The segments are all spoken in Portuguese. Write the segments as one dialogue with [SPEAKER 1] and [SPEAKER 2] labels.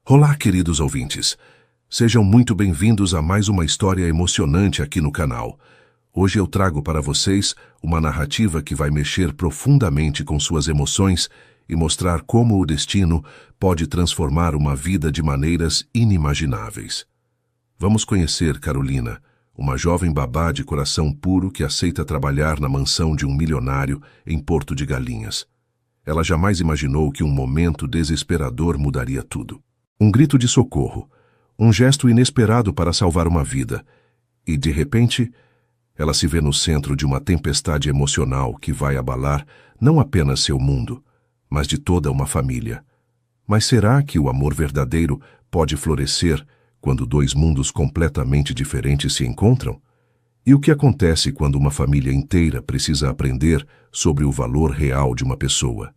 [SPEAKER 1] Olá, queridos ouvintes. Sejam muito bem-vindos a mais uma história emocionante aqui no canal. Hoje eu trago para vocês uma narrativa que vai mexer profundamente com suas emoções e mostrar como o destino pode transformar uma vida de maneiras inimagináveis. Vamos conhecer Carolina, uma jovem babá de coração puro que aceita trabalhar na mansão de um milionário em Porto de Galinhas. Ela jamais imaginou que um momento desesperador mudaria tudo. Um grito de socorro, um gesto inesperado para salvar uma vida, e, de repente, ela se vê no centro de uma tempestade emocional que vai abalar não apenas seu mundo, mas de toda uma família. Mas será que o amor verdadeiro pode florescer quando dois mundos completamente diferentes se encontram? E o que acontece quando uma família inteira precisa aprender sobre o valor real de uma pessoa?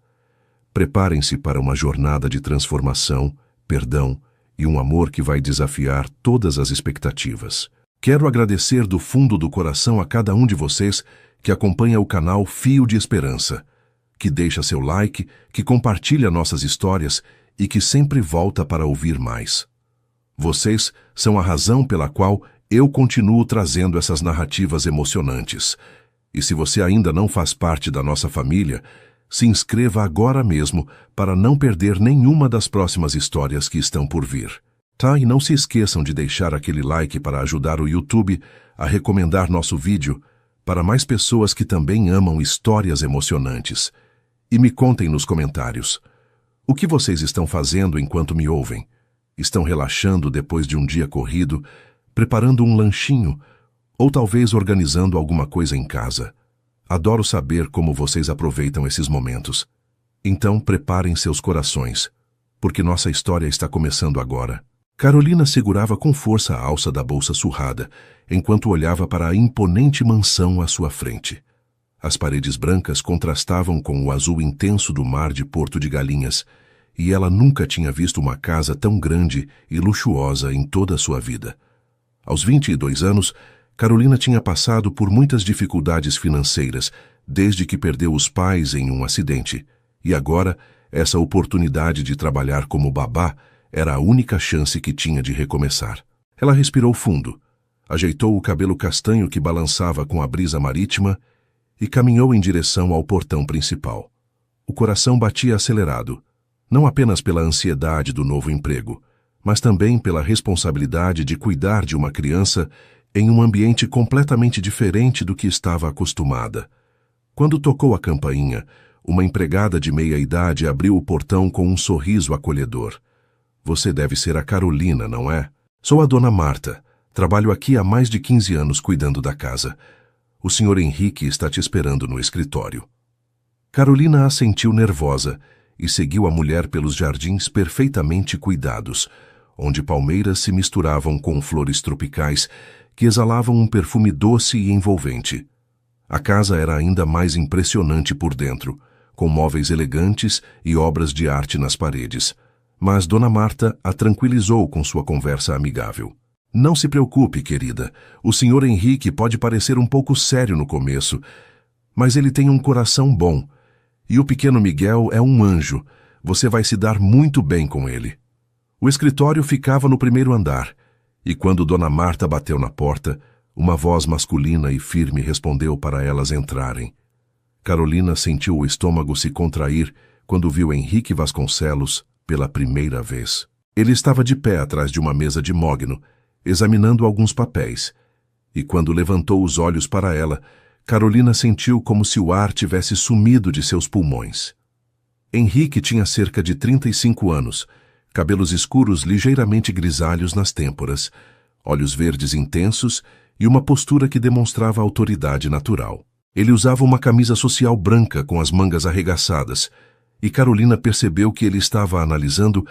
[SPEAKER 1] Preparem-se para uma jornada de transformação, perdão e um amor que vai desafiar todas as expectativas. Quero agradecer do fundo do coração a cada um de vocês que acompanha o canal Fio de Esperança, que deixa seu like, que compartilha nossas histórias e que sempre volta para ouvir mais. Vocês são a razão pela qual eu continuo trazendo essas narrativas emocionantes. E se você ainda não faz parte da nossa família, se inscreva agora mesmo para não perder nenhuma das próximas histórias que estão por vir. Tá? E não se esqueçam de deixar aquele like para ajudar o YouTube a recomendar nosso vídeo para mais pessoas que também amam histórias emocionantes. E me contem nos comentários. O que vocês estão fazendo enquanto me ouvem? Estão relaxando depois de um dia corrido, preparando um lanchinho ou talvez organizando alguma coisa em casa? Adoro saber como vocês aproveitam esses momentos. Então, preparem seus corações, porque nossa história está começando agora. Carolina segurava com força a alça da bolsa surrada, enquanto olhava para a imponente mansão à sua frente. As paredes brancas contrastavam com o azul intenso do mar de Porto de Galinhas, e ela nunca tinha visto uma casa tão grande e luxuosa em toda a sua vida. Aos 22 anos, Carolina tinha passado por muitas dificuldades financeiras desde que perdeu os pais em um acidente, e agora essa oportunidade de trabalhar como babá era a única chance que tinha de recomeçar. Ela respirou fundo, ajeitou o cabelo castanho que balançava com a brisa marítima e caminhou em direção ao portão principal. O coração batia acelerado, não apenas pela ansiedade do novo emprego, mas também pela responsabilidade de cuidar de uma criança em um ambiente completamente diferente do que estava acostumada. Quando tocou a campainha, uma empregada de meia-idade abriu o portão com um sorriso acolhedor. Você deve ser a Carolina, não é? Sou a dona Marta. Trabalho aqui há mais de 15 anos cuidando da casa. O senhor Henrique está te esperando no escritório. Carolina assentiu nervosa e seguiu a mulher pelos jardins perfeitamente cuidados, onde palmeiras se misturavam com flores tropicais que exalavam um perfume doce e envolvente. A casa era ainda mais impressionante por dentro, com móveis elegantes e obras de arte nas paredes. Mas Dona Marta a tranquilizou com sua conversa amigável. Não se preocupe, querida. O senhor Henrique pode parecer um pouco sério no começo, mas ele tem um coração bom. E o pequeno Miguel é um anjo. Você vai se dar muito bem com ele. O escritório ficava no primeiro andar, e quando Dona Marta bateu na porta, uma voz masculina e firme respondeu para elas entrarem. Carolina sentiu o estômago se contrair quando viu Henrique Vasconcelos pela primeira vez. Ele estava de pé atrás de uma mesa de mogno, examinando alguns papéis, e quando levantou os olhos para ela, Carolina sentiu como se o ar tivesse sumido de seus pulmões. Henrique tinha cerca de 35 anos, cabelos escuros ligeiramente grisalhos nas têmporas, olhos verdes intensos e uma postura que demonstrava autoridade natural. Ele usava uma camisa social branca com as mangas arregaçadas, e Carolina percebeu que ele estava analisando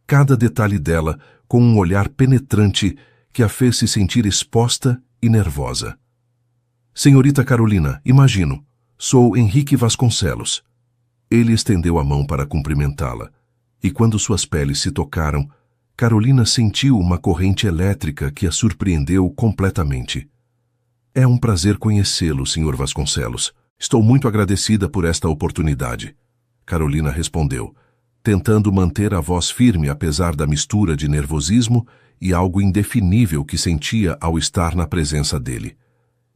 [SPEAKER 1] cada detalhe dela com um olhar penetrante que a fez se sentir exposta e nervosa. Senhorita Carolina, imagino, sou Henrique Vasconcelos. Ele estendeu a mão para cumprimentá-la. E quando suas peles se tocaram, Carolina sentiu uma corrente elétrica que a surpreendeu completamente. É um prazer conhecê-lo, Sr. Vasconcelos. Estou muito agradecida por esta oportunidade. Carolina respondeu. tentando manter a voz firme apesar da mistura de nervosismo e algo indefinível que sentia ao estar na presença dele.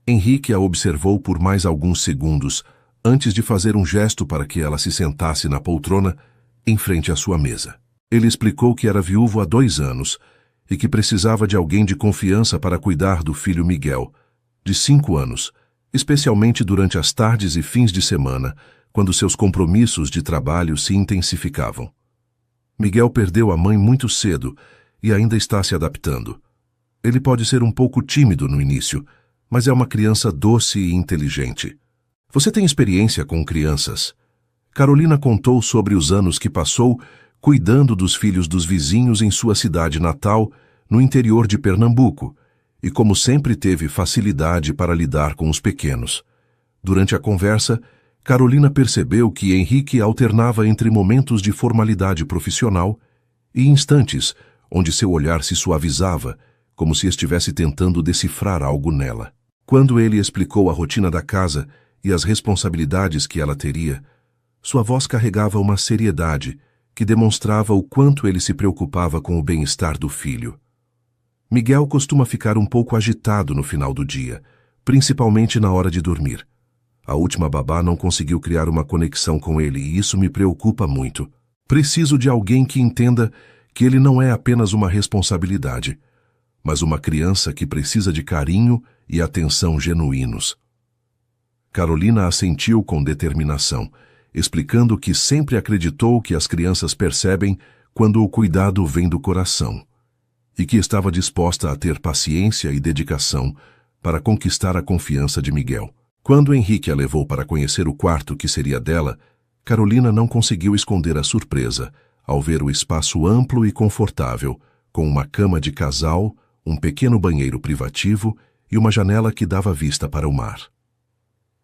[SPEAKER 1] Henrique a observou por mais alguns segundos, antes de fazer um gesto para que ela se sentasse na poltrona em frente à sua mesa. Ele explicou que era viúvo há 2 anos e que precisava de alguém de confiança para cuidar do filho Miguel, de 5 anos, especialmente durante as tardes e fins de semana, quando seus compromissos de trabalho se intensificavam. Miguel perdeu a mãe muito cedo e ainda está se adaptando. Ele pode ser um pouco tímido no início, mas é uma criança doce e inteligente. Você tem experiência com crianças? Carolina contou sobre os anos que passou cuidando dos filhos dos vizinhos em sua cidade natal, no interior de Pernambuco, e como sempre teve facilidade para lidar com os pequenos. Durante a conversa, Carolina percebeu que Henrique alternava entre momentos de formalidade profissional e instantes onde seu olhar se suavizava, como se estivesse tentando decifrar algo nela. Quando ele explicou a rotina da casa e as responsabilidades que ela teria, sua voz carregava uma seriedade que demonstrava o quanto ele se preocupava com o bem-estar do filho. Miguel costuma ficar um pouco agitado no final do dia, principalmente na hora de dormir. A última babá não conseguiu criar uma conexão com ele e isso me preocupa muito. Preciso de alguém que entenda que ele não é apenas uma responsabilidade, mas uma criança que precisa de carinho e atenção genuínos. Carolina assentiu com determinação, explicando que sempre acreditou que as crianças percebem quando o cuidado vem do coração, e que estava disposta a ter paciência e dedicação para conquistar a confiança de Miguel. Quando Henrique a levou para conhecer o quarto que seria dela, Carolina não conseguiu esconder a surpresa ao ver o espaço amplo e confortável, com uma cama de casal, um pequeno banheiro privativo e uma janela que dava vista para o mar.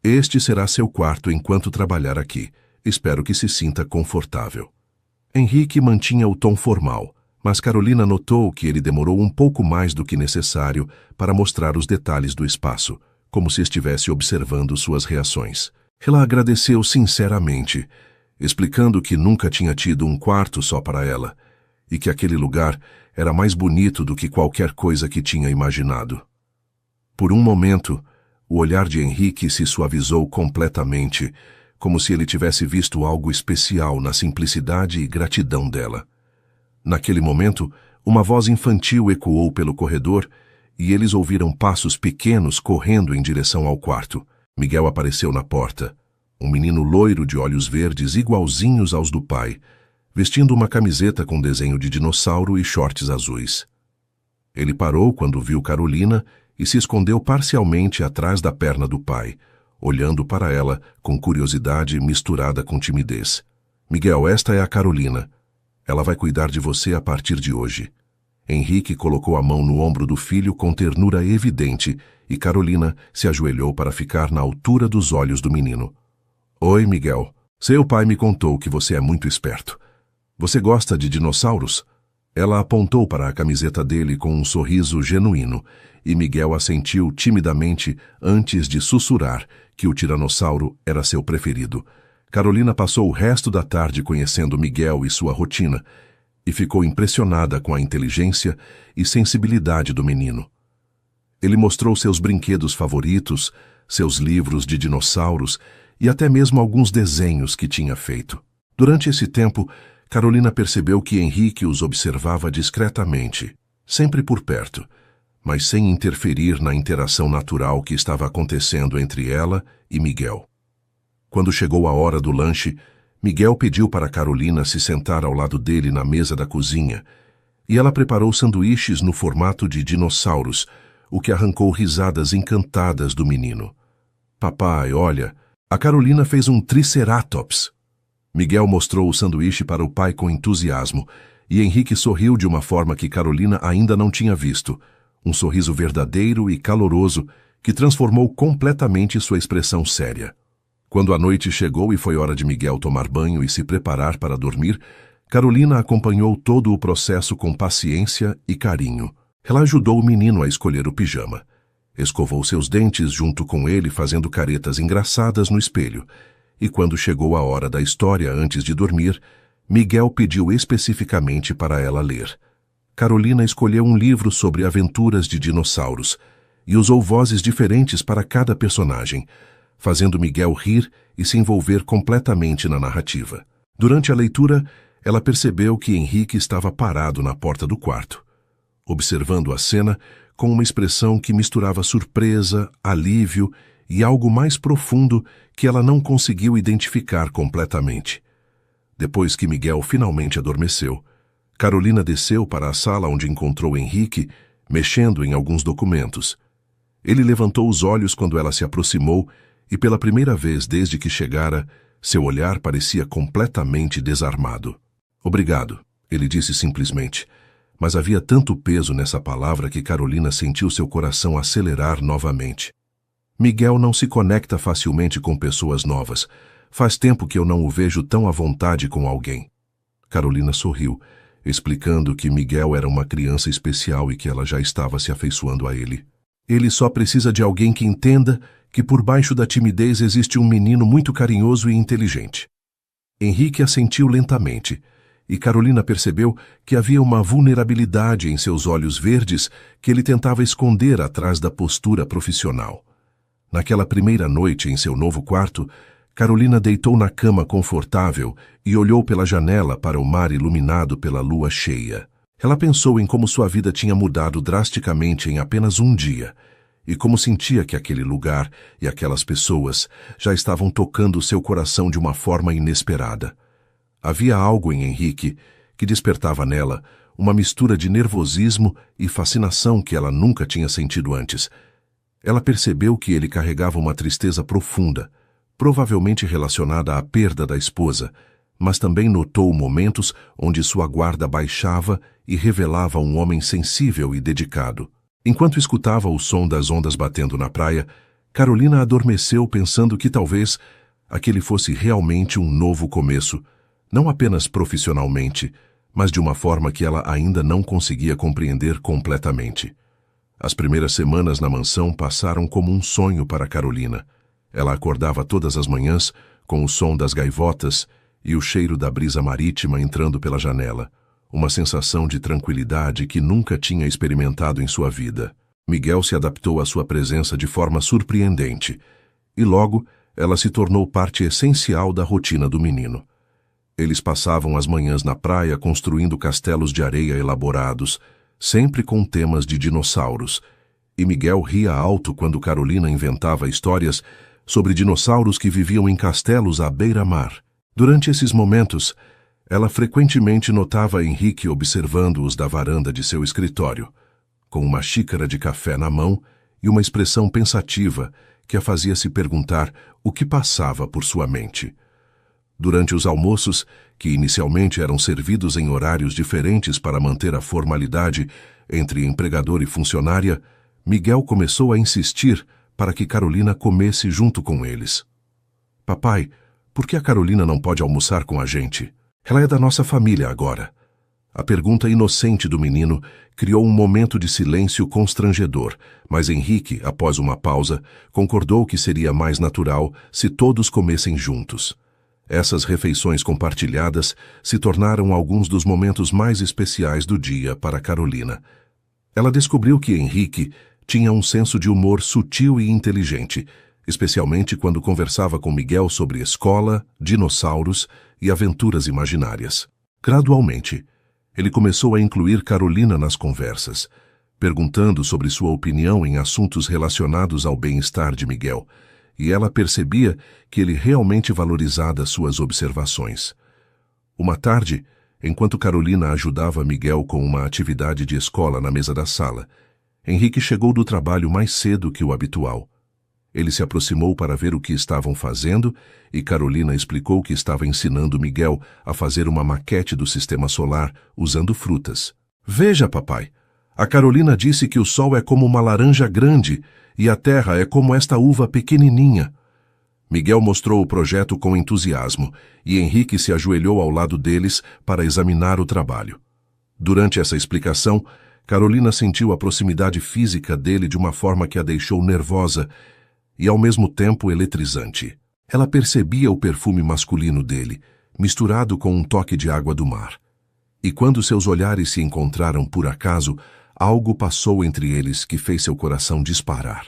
[SPEAKER 1] Este será seu quarto enquanto trabalhar aqui. Espero que se sinta confortável. Henrique mantinha o tom formal, mas Carolina notou que ele demorou um pouco mais do que necessário para mostrar os detalhes do espaço, como se estivesse observando suas reações. Ela agradeceu sinceramente, explicando que nunca tinha tido um quarto só para ela, e que aquele lugar era mais bonito do que qualquer coisa que tinha imaginado. Por um momento, o olhar de Henrique se suavizou completamente, como se ele tivesse visto algo especial na simplicidade e gratidão dela. Naquele momento, uma voz infantil ecoou pelo corredor e eles ouviram passos pequenos correndo em direção ao quarto. Miguel apareceu na porta, um menino loiro de olhos verdes igualzinhos aos do pai, vestindo uma camiseta com desenho de dinossauro e shorts azuis. Ele parou quando viu Carolina e se escondeu parcialmente atrás da perna do pai, olhando para ela com curiosidade misturada com timidez. Miguel, esta é a Carolina. Ela vai cuidar de você a partir de hoje. Henrique colocou a mão no ombro do filho com ternura evidente e Carolina se ajoelhou para ficar na altura dos olhos do menino. Oi, Miguel. Seu pai me contou que você é muito esperto. Você gosta de dinossauros? Ela apontou para a camiseta dele com um sorriso genuíno e Miguel assentiu timidamente antes de sussurrar que o tiranossauro era seu preferido. Carolina passou o resto da tarde conhecendo Miguel e sua rotina e ficou impressionada com a inteligência e sensibilidade do menino. Ele mostrou seus brinquedos favoritos, seus livros de dinossauros e até mesmo alguns desenhos que tinha feito. Durante esse tempo, Carolina percebeu que Henrique os observava discretamente, sempre por perto, mas sem interferir na interação natural que estava acontecendo entre ela e Miguel. Quando chegou a hora do lanche, Miguel pediu para Carolina se sentar ao lado dele na mesa da cozinha, e ela preparou sanduíches no formato de dinossauros, o que arrancou risadas encantadas do menino. Papai, olha, a Carolina fez um triceratops. Miguel mostrou o sanduíche para o pai com entusiasmo, e Henrique sorriu de uma forma que Carolina ainda não tinha visto, um sorriso verdadeiro e caloroso que transformou completamente sua expressão séria. Quando a noite chegou e foi hora de Miguel tomar banho e se preparar para dormir, Carolina acompanhou todo o processo com paciência e carinho. Ela ajudou o menino a escolher o pijama. Escovou seus dentes junto com ele fazendo caretas engraçadas no espelho, e quando chegou a hora da história antes de dormir, Miguel pediu especificamente para ela ler. Carolina escolheu um livro sobre aventuras de dinossauros e usou vozes diferentes para cada personagem, fazendo Miguel rir e se envolver completamente na narrativa. Durante a leitura, ela percebeu que Henrique estava parado na porta do quarto, observando a cena com uma expressão que misturava surpresa, alívio e algo mais profundo que ela não conseguiu identificar completamente. Depois que Miguel finalmente adormeceu, Carolina desceu para a sala onde encontrou Henrique, mexendo em alguns documentos. Ele levantou os olhos quando ela se aproximou e, pela primeira vez desde que chegara, seu olhar parecia completamente desarmado. "Obrigado", ele disse simplesmente, mas havia tanto peso nessa palavra que Carolina sentiu seu coração acelerar novamente. "Miguel não se conecta facilmente com pessoas novas. Faz tempo que eu não o vejo tão à vontade com alguém." Carolina sorriu, explicando que Miguel era uma criança especial e que ela já estava se afeiçoando a ele. "Ele só precisa de alguém que entenda que por baixo da timidez existe um menino muito carinhoso e inteligente." Henrique assentiu lentamente, e Carolina percebeu que havia uma vulnerabilidade em seus olhos verdes que ele tentava esconder atrás da postura profissional. Naquela primeira noite em seu novo quarto, Carolina deitou na cama confortável e olhou pela janela para o mar iluminado pela lua cheia. Ela pensou em como sua vida tinha mudado drasticamente em apenas um dia, e como sentia que aquele lugar e aquelas pessoas já estavam tocando seu coração de uma forma inesperada. Havia algo em Henrique que despertava nela uma mistura de nervosismo e fascinação que ela nunca tinha sentido antes. Ela percebeu que ele carregava uma tristeza profunda, provavelmente relacionada à perda da esposa, mas também notou momentos onde sua guarda baixava e revelava um homem sensível e dedicado. Enquanto escutava o som das ondas batendo na praia, Carolina adormeceu pensando que talvez aquele fosse realmente um novo começo, não apenas profissionalmente, mas de uma forma que ela ainda não conseguia compreender completamente. As primeiras semanas na mansão passaram como um sonho para Carolina. Ela acordava todas as manhãs com o som das gaivotas e o cheiro da brisa marítima entrando pela janela, uma sensação de tranquilidade que nunca tinha experimentado em sua vida. Miguel se adaptou à sua presença de forma surpreendente, e logo ela se tornou parte essencial da rotina do menino. Eles passavam as manhãs na praia construindo castelos de areia elaborados, sempre com temas de dinossauros, e Miguel ria alto quando Carolina inventava histórias sobre dinossauros que viviam em castelos à beira-mar. Durante esses momentos, ela frequentemente notava Henrique observando-os da varanda de seu escritório, com uma xícara de café na mão e uma expressão pensativa que a fazia se perguntar o que passava por sua mente. Durante os almoços, que inicialmente eram servidos em horários diferentes para manter a formalidade entre empregador e funcionária, Miguel começou a insistir para que Carolina comesse junto com eles. "Papai, por que a Carolina não pode almoçar com a gente? Ela é da nossa família agora." A pergunta inocente do menino criou um momento de silêncio constrangedor, mas Henrique, após uma pausa, concordou que seria mais natural se todos comessem juntos. Essas refeições compartilhadas se tornaram alguns dos momentos mais especiais do dia para Carolina. Ela descobriu que Henrique tinha um senso de humor sutil e inteligente, especialmente quando conversava com Miguel sobre escola, dinossauros e aventuras imaginárias. Gradualmente, ele começou a incluir Carolina nas conversas, perguntando sobre sua opinião em assuntos relacionados ao bem-estar de Miguel, e ela percebia que ele realmente valorizava suas observações. Uma tarde, enquanto Carolina ajudava Miguel com uma atividade de escola na mesa da sala, Henrique chegou do trabalho mais cedo que o habitual. Ele se aproximou para ver o que estavam fazendo e Carolina explicou que estava ensinando Miguel a fazer uma maquete do sistema solar usando frutas. "Veja, papai, a Carolina disse que o Sol é como uma laranja grande e a Terra é como esta uva pequenininha." Miguel mostrou o projeto com entusiasmo e Henrique se ajoelhou ao lado deles para examinar o trabalho. Durante essa explicação, Carolina sentiu a proximidade física dele de uma forma que a deixou nervosa e, ao mesmo tempo, eletrizante. Ela percebia o perfume masculino dele, misturado com um toque de água do mar. E quando seus olhares se encontraram por acaso, algo passou entre eles que fez seu coração disparar.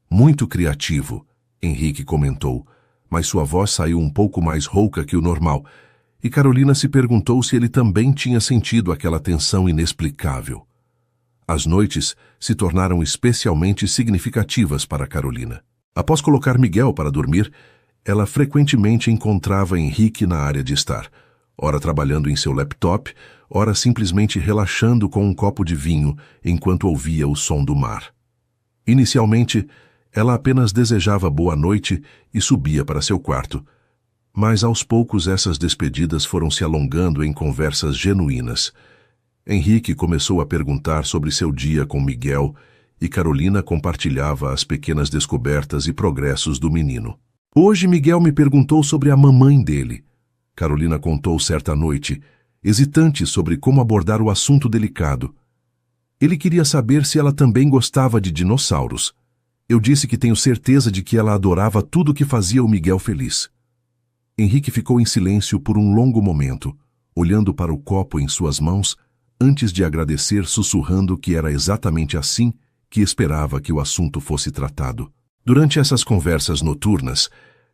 [SPEAKER 1] Muito criativo, Henrique comentou, mas sua voz saiu um pouco mais rouca que o normal, e Carolina se perguntou se ele também tinha sentido aquela tensão inexplicável. As noites se tornaram especialmente significativas para Carolina. Após colocar Miguel para dormir, ela frequentemente encontrava Henrique na área de estar, ora trabalhando em seu laptop, ora simplesmente relaxando com um copo de vinho enquanto ouvia o som do mar. Inicialmente, ela apenas desejava boa noite e subia para seu quarto, mas aos poucos essas despedidas foram se alongando em conversas genuínas. Henrique começou a perguntar sobre seu dia com Miguel e Carolina compartilhava as pequenas descobertas e progressos do menino. Hoje Miguel me perguntou sobre a mamãe dele. Carolina contou certa noite, hesitante sobre como abordar o assunto delicado. Ele queria saber se ela também gostava de dinossauros. Eu disse que tenho certeza de que ela adorava tudo que fazia o Miguel feliz. Henrique ficou em silêncio por um longo momento, olhando para o copo em suas mãos, antes de agradecer sussurrando que era exatamente assim que esperava que o assunto fosse tratado. Durante essas conversas noturnas,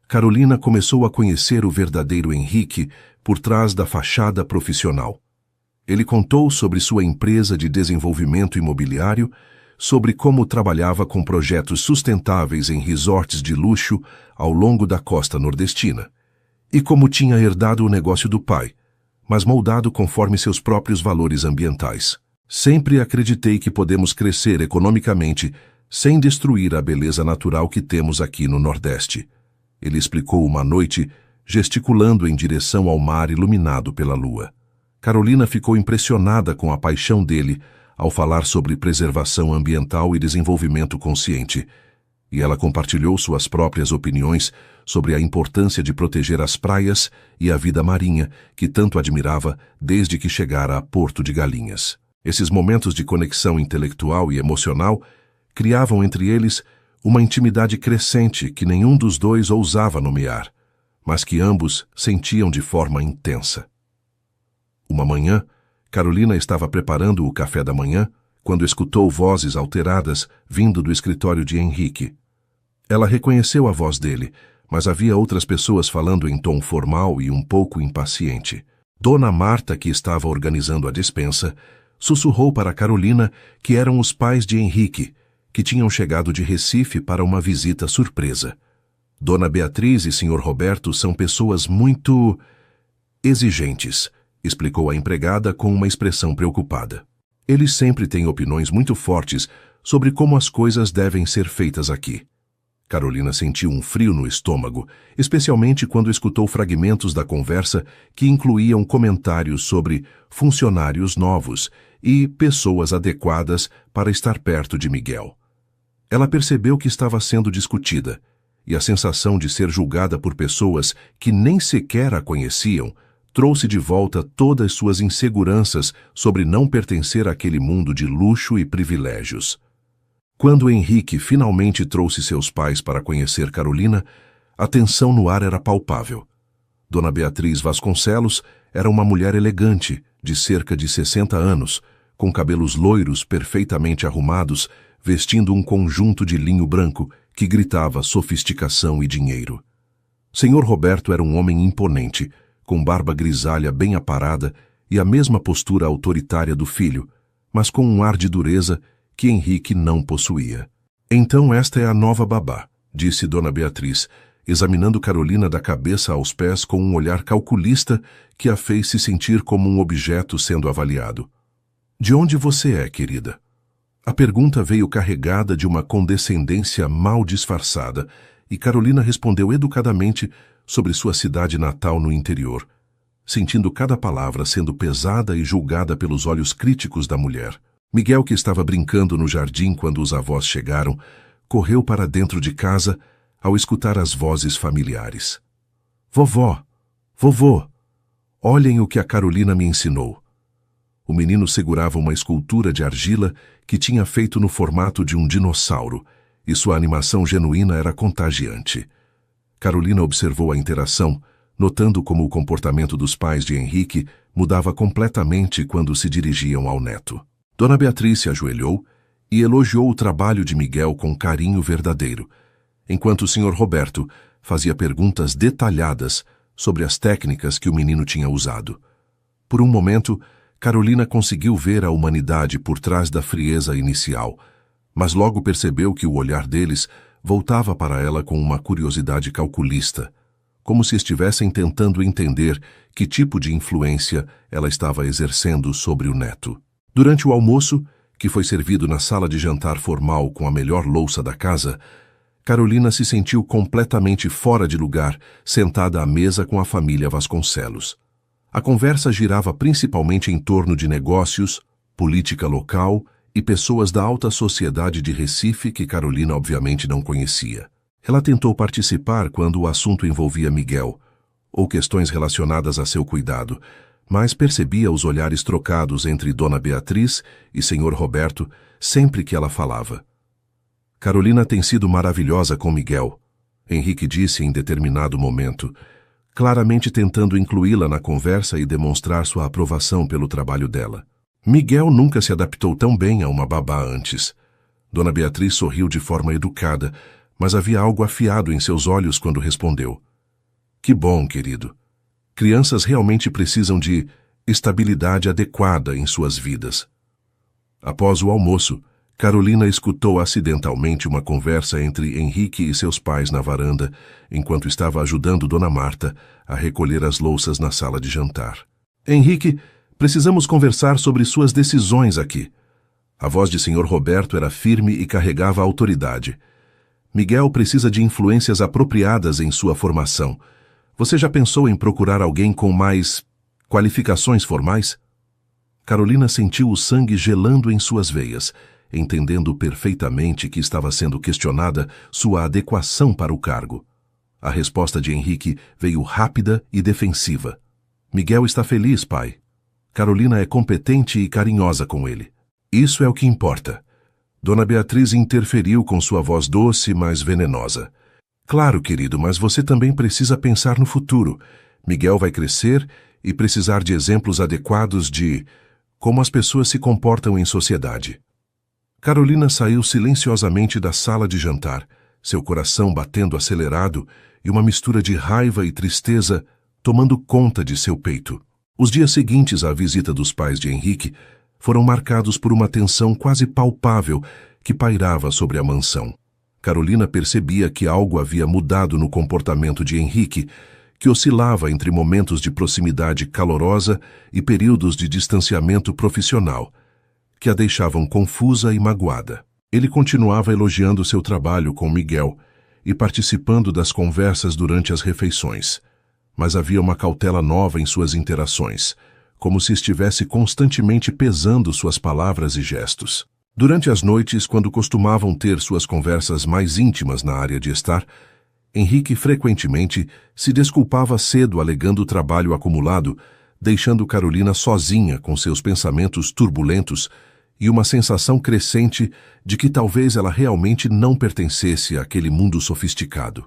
[SPEAKER 1] Carolina começou a conhecer o verdadeiro Henrique por trás da fachada profissional. Ele contou sobre sua empresa de desenvolvimento imobiliário, sobre como trabalhava com projetos sustentáveis em resorts de luxo ao longo da costa nordestina, e como tinha herdado o negócio do pai, mas moldado conforme seus próprios valores ambientais. Sempre acreditei que podemos crescer economicamente sem destruir a beleza natural que temos aqui no Nordeste. Ele explicou uma noite, gesticulando em direção ao mar iluminado pela lua. Carolina ficou impressionada com a paixão dele ao falar sobre preservação ambiental e desenvolvimento consciente, e ela compartilhou suas próprias opiniões sobre a importância de proteger as praias e a vida marinha que tanto admirava desde que chegara a Porto de Galinhas. Esses momentos de conexão intelectual e emocional criavam entre eles uma intimidade crescente que nenhum dos dois ousava nomear, mas que ambos sentiam de forma intensa. Uma manhã, Carolina estava preparando o café da manhã quando escutou vozes alteradas vindo do escritório de Henrique. Ela reconheceu a voz dele, mas havia outras pessoas falando em tom formal e um pouco impaciente. Dona Marta, que estava organizando a despensa, sussurrou para Carolina que eram os pais de Henrique, que tinham chegado de Recife para uma visita surpresa. Dona Beatriz e Sr. Roberto são pessoas muito exigentes, explicou a empregada com uma expressão preocupada. Eles sempre têm opiniões muito fortes sobre como as coisas devem ser feitas aqui. Carolina sentiu um frio no estômago, especialmente quando escutou fragmentos da conversa que incluíam comentários sobre funcionários novos e pessoas adequadas para estar perto de Miguel. Ela percebeu que estava sendo discutida, e a sensação de ser julgada por pessoas que nem sequer a conheciam trouxe de volta todas suas inseguranças sobre não pertencer àquele mundo de luxo e privilégios. Quando Henrique finalmente trouxe seus pais para conhecer Carolina, a tensão no ar era palpável. Dona Beatriz Vasconcelos era uma mulher elegante, de cerca de 60 anos, com cabelos loiros perfeitamente arrumados, vestindo um conjunto de linho branco que gritava sofisticação e dinheiro. Senhor Roberto era um homem imponente, com barba grisalha bem aparada e a mesma postura autoritária do filho, mas com um ar de dureza que Henrique não possuía. Então esta é a nova babá, disse Dona Beatriz, examinando Carolina da cabeça aos pés com um olhar calculista que a fez se sentir como um objeto sendo avaliado. De onde você é, querida? A pergunta veio carregada de uma condescendência mal disfarçada, e Carolina respondeu educadamente sobre sua cidade natal no interior, sentindo cada palavra sendo pesada e julgada pelos olhos críticos da mulher. Miguel, que estava brincando no jardim quando os avós chegaram, correu para dentro de casa ao escutar as vozes familiares. Vovó, vovô, olhem o que a Carolina me ensinou. O menino segurava uma escultura de argila que tinha feito no formato de um dinossauro, e sua animação genuína era contagiante. Carolina observou a interação, notando como o comportamento dos pais de Henrique mudava completamente quando se dirigiam ao neto. Dona Beatriz se ajoelhou e elogiou o trabalho de Miguel com carinho verdadeiro, enquanto o Sr. Roberto fazia perguntas detalhadas sobre as técnicas que o menino tinha usado. Por um momento, Carolina conseguiu ver a humanidade por trás da frieza inicial, mas logo percebeu que o olhar deles voltava para ela com uma curiosidade calculista, como se estivessem tentando entender que tipo de influência ela estava exercendo sobre o neto. Durante o almoço, que foi servido na sala de jantar formal com a melhor louça da casa, Carolina se sentiu completamente fora de lugar, sentada à mesa com a família Vasconcelos. A conversa girava principalmente em torno de negócios, política local e pessoas da alta sociedade de Recife que Carolina obviamente não conhecia. Ela tentou participar quando o assunto envolvia Miguel, ou questões relacionadas a seu cuidado, mas percebia os olhares trocados entre Dona Beatriz e Sr. Roberto sempre que ela falava. Carolina tem sido maravilhosa com Miguel, Henrique disse em determinado momento, claramente tentando incluí-la na conversa e demonstrar sua aprovação pelo trabalho dela. Miguel nunca se adaptou tão bem a uma babá antes. Dona Beatriz sorriu de forma educada, mas havia algo afiado em seus olhos quando respondeu. Que bom, querido. Crianças realmente precisam de estabilidade adequada em suas vidas. Após o almoço, Carolina escutou acidentalmente uma conversa entre Henrique e seus pais na varanda, enquanto estava ajudando Dona Marta a recolher as louças na sala de jantar. Henrique, precisamos conversar sobre suas decisões aqui. A voz de Sr. Roberto era firme e carregava autoridade. Miguel precisa de influências apropriadas em sua formação. Você já pensou em procurar alguém com mais qualificações formais? Carolina sentiu o sangue gelando em suas veias, entendendo perfeitamente que estava sendo questionada sua adequação para o cargo. A resposta de Henrique veio rápida e defensiva. Miguel está feliz, pai. Carolina é competente e carinhosa com ele. Isso é o que importa. Dona Beatriz interferiu com sua voz doce, mas venenosa. Claro, querido, mas você também precisa pensar no futuro. Miguel vai crescer e precisar de exemplos adequados de como as pessoas se comportam em sociedade. Carolina saiu silenciosamente da sala de jantar, seu coração batendo acelerado e uma mistura de raiva e tristeza tomando conta de seu peito. Os dias seguintes à visita dos pais de Henrique foram marcados por uma tensão quase palpável que pairava sobre a mansão. Carolina percebia que algo havia mudado no comportamento de Henrique, que oscilava entre momentos de proximidade calorosa e períodos de distanciamento profissional, que a deixavam confusa e magoada. Ele continuava elogiando seu trabalho com Miguel e participando das conversas durante as refeições, mas havia uma cautela nova em suas interações, como se estivesse constantemente pesando suas palavras e gestos. Durante as noites, quando costumavam ter suas conversas mais íntimas na área de estar, Henrique frequentemente se desculpava cedo alegando o trabalho acumulado, deixando Carolina sozinha com seus pensamentos turbulentos e uma sensação crescente de que talvez ela realmente não pertencesse àquele mundo sofisticado.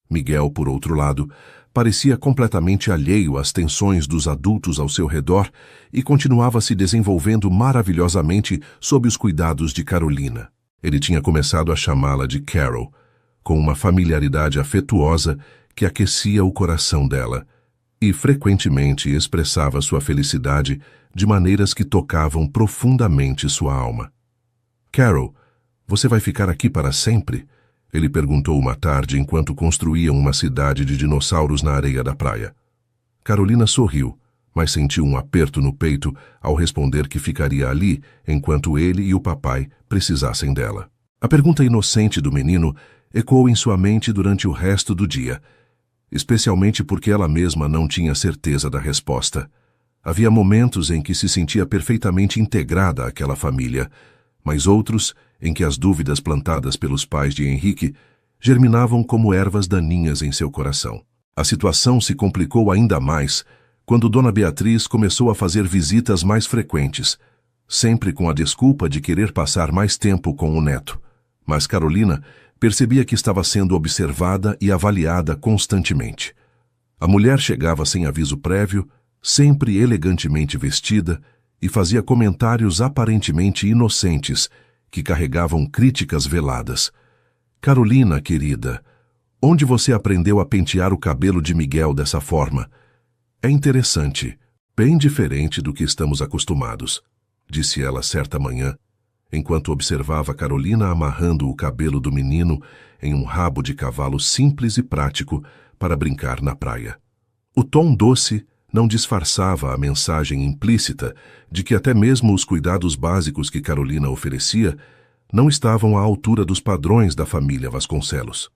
[SPEAKER 1] Miguel, por outro lado, parecia completamente alheio às tensões dos adultos ao seu redor e continuava se desenvolvendo maravilhosamente sob os cuidados de Carolina. Ele tinha começado a chamá-la de Carol, com uma familiaridade afetuosa que aquecia o coração dela, e frequentemente expressava sua felicidade de maneiras que tocavam profundamente sua alma. Carol, você vai ficar aqui para sempre? Ele perguntou uma tarde enquanto construíam uma cidade de dinossauros na areia da praia. Carolina sorriu, mas sentiu um aperto no peito ao responder que ficaria ali enquanto ele e o papai precisassem dela. A pergunta inocente do menino ecoou em sua mente durante o resto do dia, especialmente porque ela mesma não tinha certeza da resposta. Havia momentos em que se sentia perfeitamente integrada àquela família, mas outros em que as dúvidas plantadas pelos pais de Henrique germinavam como ervas daninhas em seu coração. A situação se complicou ainda mais quando Dona Beatriz começou a fazer visitas mais frequentes, sempre com a desculpa de querer passar mais tempo com o neto. Mas Carolina percebia que estava sendo observada e avaliada constantemente. A mulher chegava sem aviso prévio, sempre elegantemente vestida, e fazia comentários aparentemente inocentes, que carregavam críticas veladas. Carolina, querida, onde você aprendeu a pentear o cabelo de Miguel dessa forma? É interessante, bem diferente do que estamos acostumados, disse ela certa manhã, enquanto observava Carolina amarrando o cabelo do menino em um rabo de cavalo simples e prático para brincar na praia. O tom doce não disfarçava a mensagem implícita de que até mesmo os cuidados básicos que Carolina oferecia não estavam à altura dos padrões da família Vasconcelos.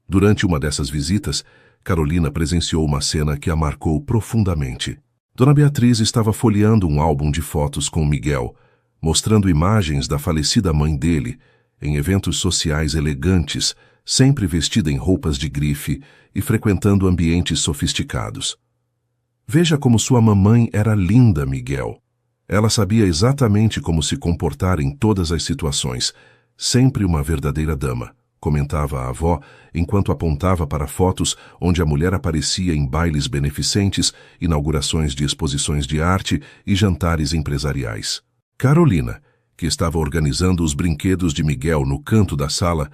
[SPEAKER 1] Durante uma dessas visitas, Carolina presenciou uma cena que a marcou profundamente. Dona Beatriz estava folheando um álbum de fotos com Miguel, mostrando imagens da falecida mãe dele, em eventos sociais elegantes, sempre vestida em roupas de grife e frequentando ambientes sofisticados. Veja como sua mamãe era linda, Miguel. Ela sabia exatamente como se comportar em todas as situações, sempre uma verdadeira dama, comentava a avó, enquanto apontava para fotos onde a mulher aparecia em bailes beneficentes, inaugurações de exposições de arte e jantares empresariais. Carolina, que estava organizando os brinquedos de Miguel no canto da sala,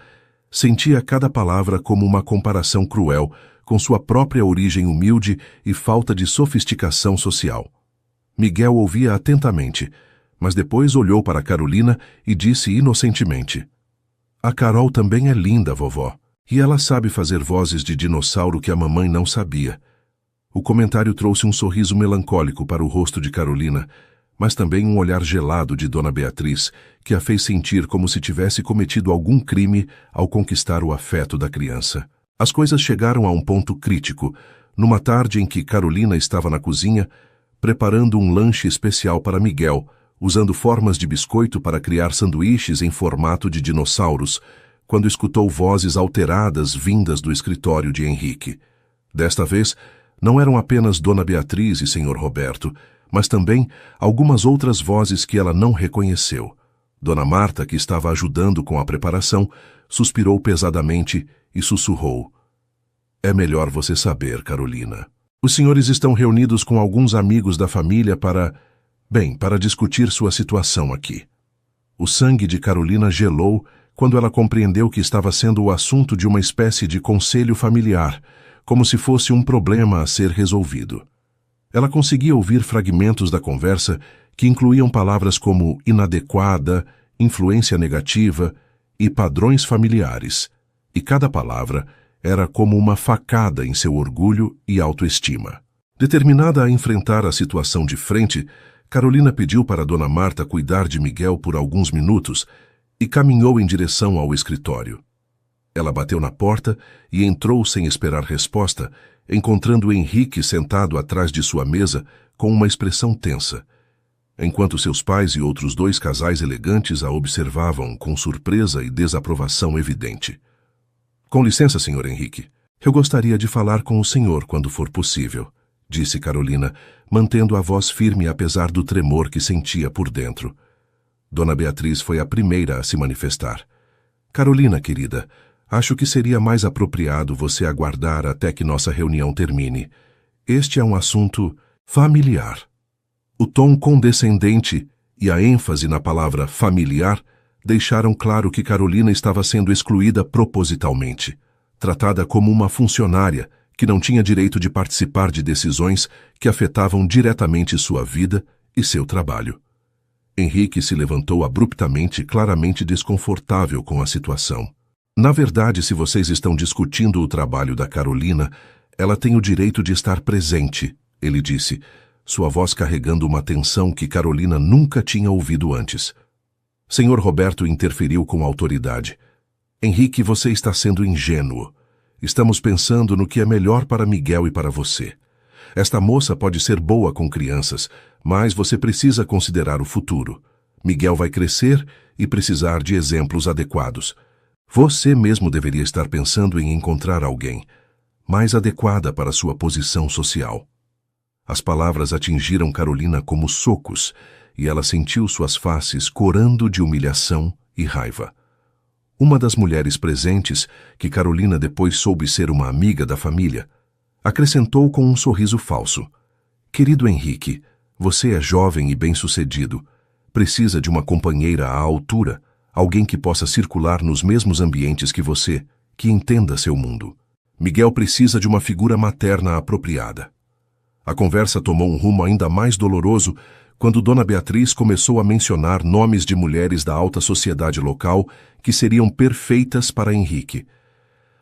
[SPEAKER 1] sentia cada palavra como uma comparação cruel com sua própria origem humilde e falta de sofisticação social. Miguel ouvia atentamente, mas depois olhou para Carolina e disse inocentemente: "A Carol também é linda, vovó, e ela sabe fazer vozes de dinossauro que a mamãe não sabia." O comentário trouxe um sorriso melancólico para o rosto de Carolina, mas também um olhar gelado de Dona Beatriz, que a fez sentir como se tivesse cometido algum crime ao conquistar o afeto da criança. As coisas chegaram a um ponto crítico, numa tarde em que Carolina estava na cozinha, preparando um lanche especial para Miguel, usando formas de biscoito para criar sanduíches em formato de dinossauros, quando escutou vozes alteradas vindas do escritório de Henrique. Desta vez, não eram apenas Dona Beatriz e Senhor Roberto, mas também algumas outras vozes que ela não reconheceu. Dona Marta, que estava ajudando com a preparação, suspirou pesadamente e sussurrou: "É melhor você saber, Carolina. Os senhores estão reunidos com alguns amigos da família para discutir sua situação aqui." O sangue de Carolina gelou quando ela compreendeu que estava sendo o assunto de uma espécie de conselho familiar, como se fosse um problema a ser resolvido. Ela conseguia ouvir fragmentos da conversa que incluíam palavras como inadequada, influência negativa e padrões familiares, e cada palavra era como uma facada em seu orgulho e autoestima. Determinada a enfrentar a situação de frente, Carolina pediu para Dona Marta cuidar de Miguel por alguns minutos e caminhou em direção ao escritório. Ela bateu na porta e entrou sem esperar resposta, encontrando Henrique sentado atrás de sua mesa com uma expressão tensa, enquanto seus pais e outros 2 casais elegantes a observavam com surpresa e desaprovação evidente. "Com licença, Sr. Henrique. Eu gostaria de falar com o senhor quando for possível", disse Carolina, mantendo a voz firme apesar do tremor que sentia por dentro. Dona Beatriz foi a primeira a se manifestar. "Carolina, querida, acho que seria mais apropriado você aguardar até que nossa reunião termine. Este é um assunto familiar." O tom condescendente e a ênfase na palavra familiar deixaram claro que Carolina estava sendo excluída propositalmente, tratada como uma funcionária que não tinha direito de participar de decisões que afetavam diretamente sua vida e seu trabalho. Henrique se levantou abruptamente, claramente desconfortável com a situação. "Na verdade, se vocês estão discutindo o trabalho da Carolina, ela tem o direito de estar presente", ele disse, sua voz carregando uma tensão que Carolina nunca tinha ouvido antes. Senhor Roberto interferiu com autoridade. "Henrique, você está sendo ingênuo. Estamos pensando no que é melhor para Miguel e para você. Esta moça pode ser boa com crianças, mas você precisa considerar o futuro. Miguel vai crescer e precisar de exemplos adequados. Você mesmo deveria estar pensando em encontrar alguém mais adequada para sua posição social." As palavras atingiram Carolina como socos, e ela sentiu suas faces corando de humilhação e raiva. Uma das mulheres presentes, que Carolina depois soube ser uma amiga da família, Acrescentou com um sorriso falso: Querido Henrique, você é jovem e bem-sucedido. Precisa de uma companheira à altura, alguém que possa circular nos mesmos ambientes que você, que entenda seu mundo. Miguel precisa de uma figura materna apropriada. A conversa tomou um rumo ainda mais doloroso quando Dona Beatriz começou a mencionar nomes de mulheres da alta sociedade local que seriam perfeitas para Henrique.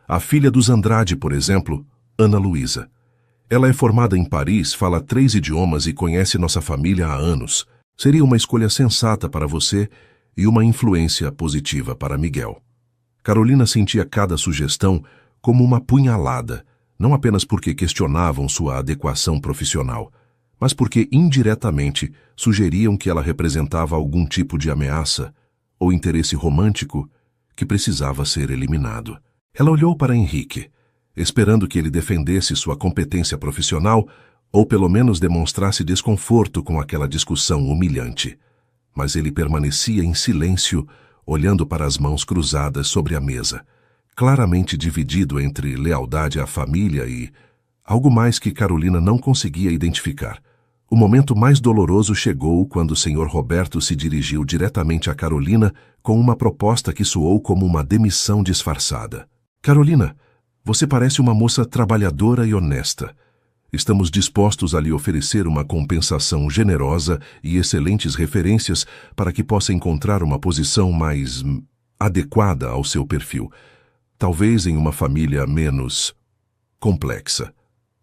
[SPEAKER 1] A filha dos Andrade, por exemplo, Ana Luísa. Ela é formada em Paris, fala 3 idiomas e conhece nossa família há anos. Seria uma escolha sensata para você e uma influência positiva para Miguel. Carolina sentia cada sugestão como uma punhalada, não apenas porque questionavam sua adequação profissional, mas porque indiretamente sugeriam que ela representava algum tipo de ameaça ou interesse romântico que precisava ser eliminado. Ela olhou para Henrique, esperando que ele defendesse sua competência profissional ou pelo menos demonstrasse desconforto com aquela discussão humilhante. Mas ele permanecia em silêncio, olhando para as mãos cruzadas sobre a mesa, claramente dividido entre lealdade à família e algo mais que Carolina não conseguia identificar. O momento mais doloroso chegou quando o Sr. Roberto se dirigiu diretamente a Carolina com uma proposta que soou como uma demissão disfarçada. Carolina, você parece uma moça trabalhadora e honesta. Estamos dispostos a lhe oferecer uma compensação generosa e excelentes referências para que possa encontrar uma posição mais adequada ao seu perfil, talvez em uma família menos complexa.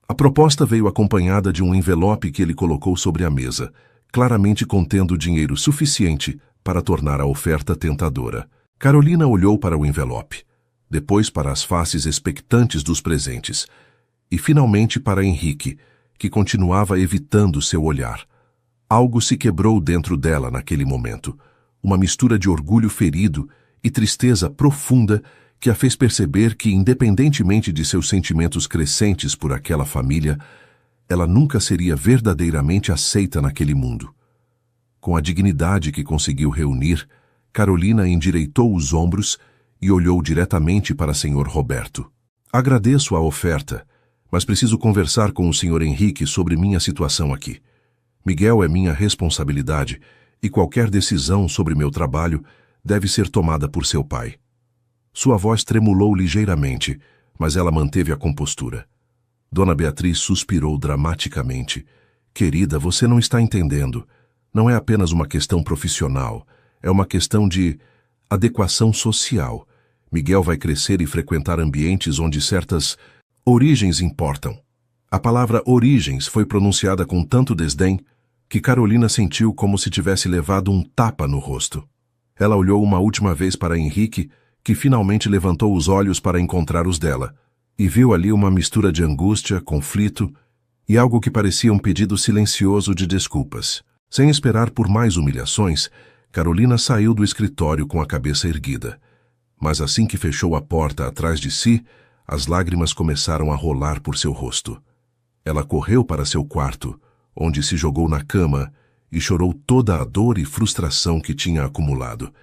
[SPEAKER 1] A proposta veio acompanhada de um envelope que ele colocou sobre a mesa, claramente contendo dinheiro suficiente para tornar a oferta tentadora. Carolina olhou para o envelope, depois para as faces expectantes dos presentes, e finalmente para Henrique, que continuava evitando seu olhar. Algo se quebrou dentro dela naquele momento, uma mistura de orgulho ferido e tristeza profunda que a fez perceber que, independentemente de seus sentimentos crescentes por aquela família, ela nunca seria verdadeiramente aceita naquele mundo. Com a dignidade que conseguiu reunir, Carolina endireitou os ombros e olhou diretamente para Sr. Roberto. Agradeço a oferta, mas preciso conversar com o Sr. Henrique sobre minha situação aqui. Miguel é minha responsabilidade e qualquer decisão sobre meu trabalho deve ser tomada por seu pai. Sua voz tremulou ligeiramente, mas ela manteve a compostura. Dona Beatriz suspirou dramaticamente. Querida, você não está entendendo. Não é apenas uma questão profissional, é uma questão de adequação social. Miguel vai crescer e frequentar ambientes onde certas origens importam. A palavra origens foi pronunciada com tanto desdém que Carolina sentiu como se tivesse levado um tapa no rosto. Ela olhou uma última vez para Henrique, que finalmente levantou os olhos para encontrar os dela, e viu ali uma mistura de angústia, conflito e algo que parecia um pedido silencioso de desculpas. Sem esperar por mais humilhações, Carolina saiu do escritório com a cabeça erguida. Mas assim que fechou a porta atrás de si, as lágrimas começaram a rolar por seu rosto. Ela correu para seu quarto, onde se jogou na cama e chorou toda a dor e frustração que tinha acumulado.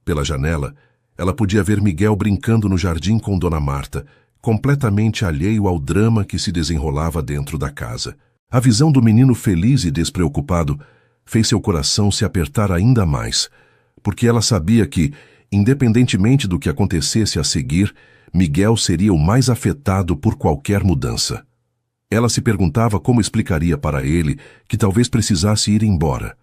[SPEAKER 1] Pela janela, ela podia ver Miguel brincando no jardim com Dona Marta, completamente alheio ao drama que se desenrolava dentro da casa. A visão do menino feliz e despreocupado fez seu coração se apertar ainda mais, porque ela sabia que, independentemente do que acontecesse a seguir, Miguel seria o mais afetado por qualquer mudança. Ela se perguntava como explicaria para ele que talvez precisasse ir embora,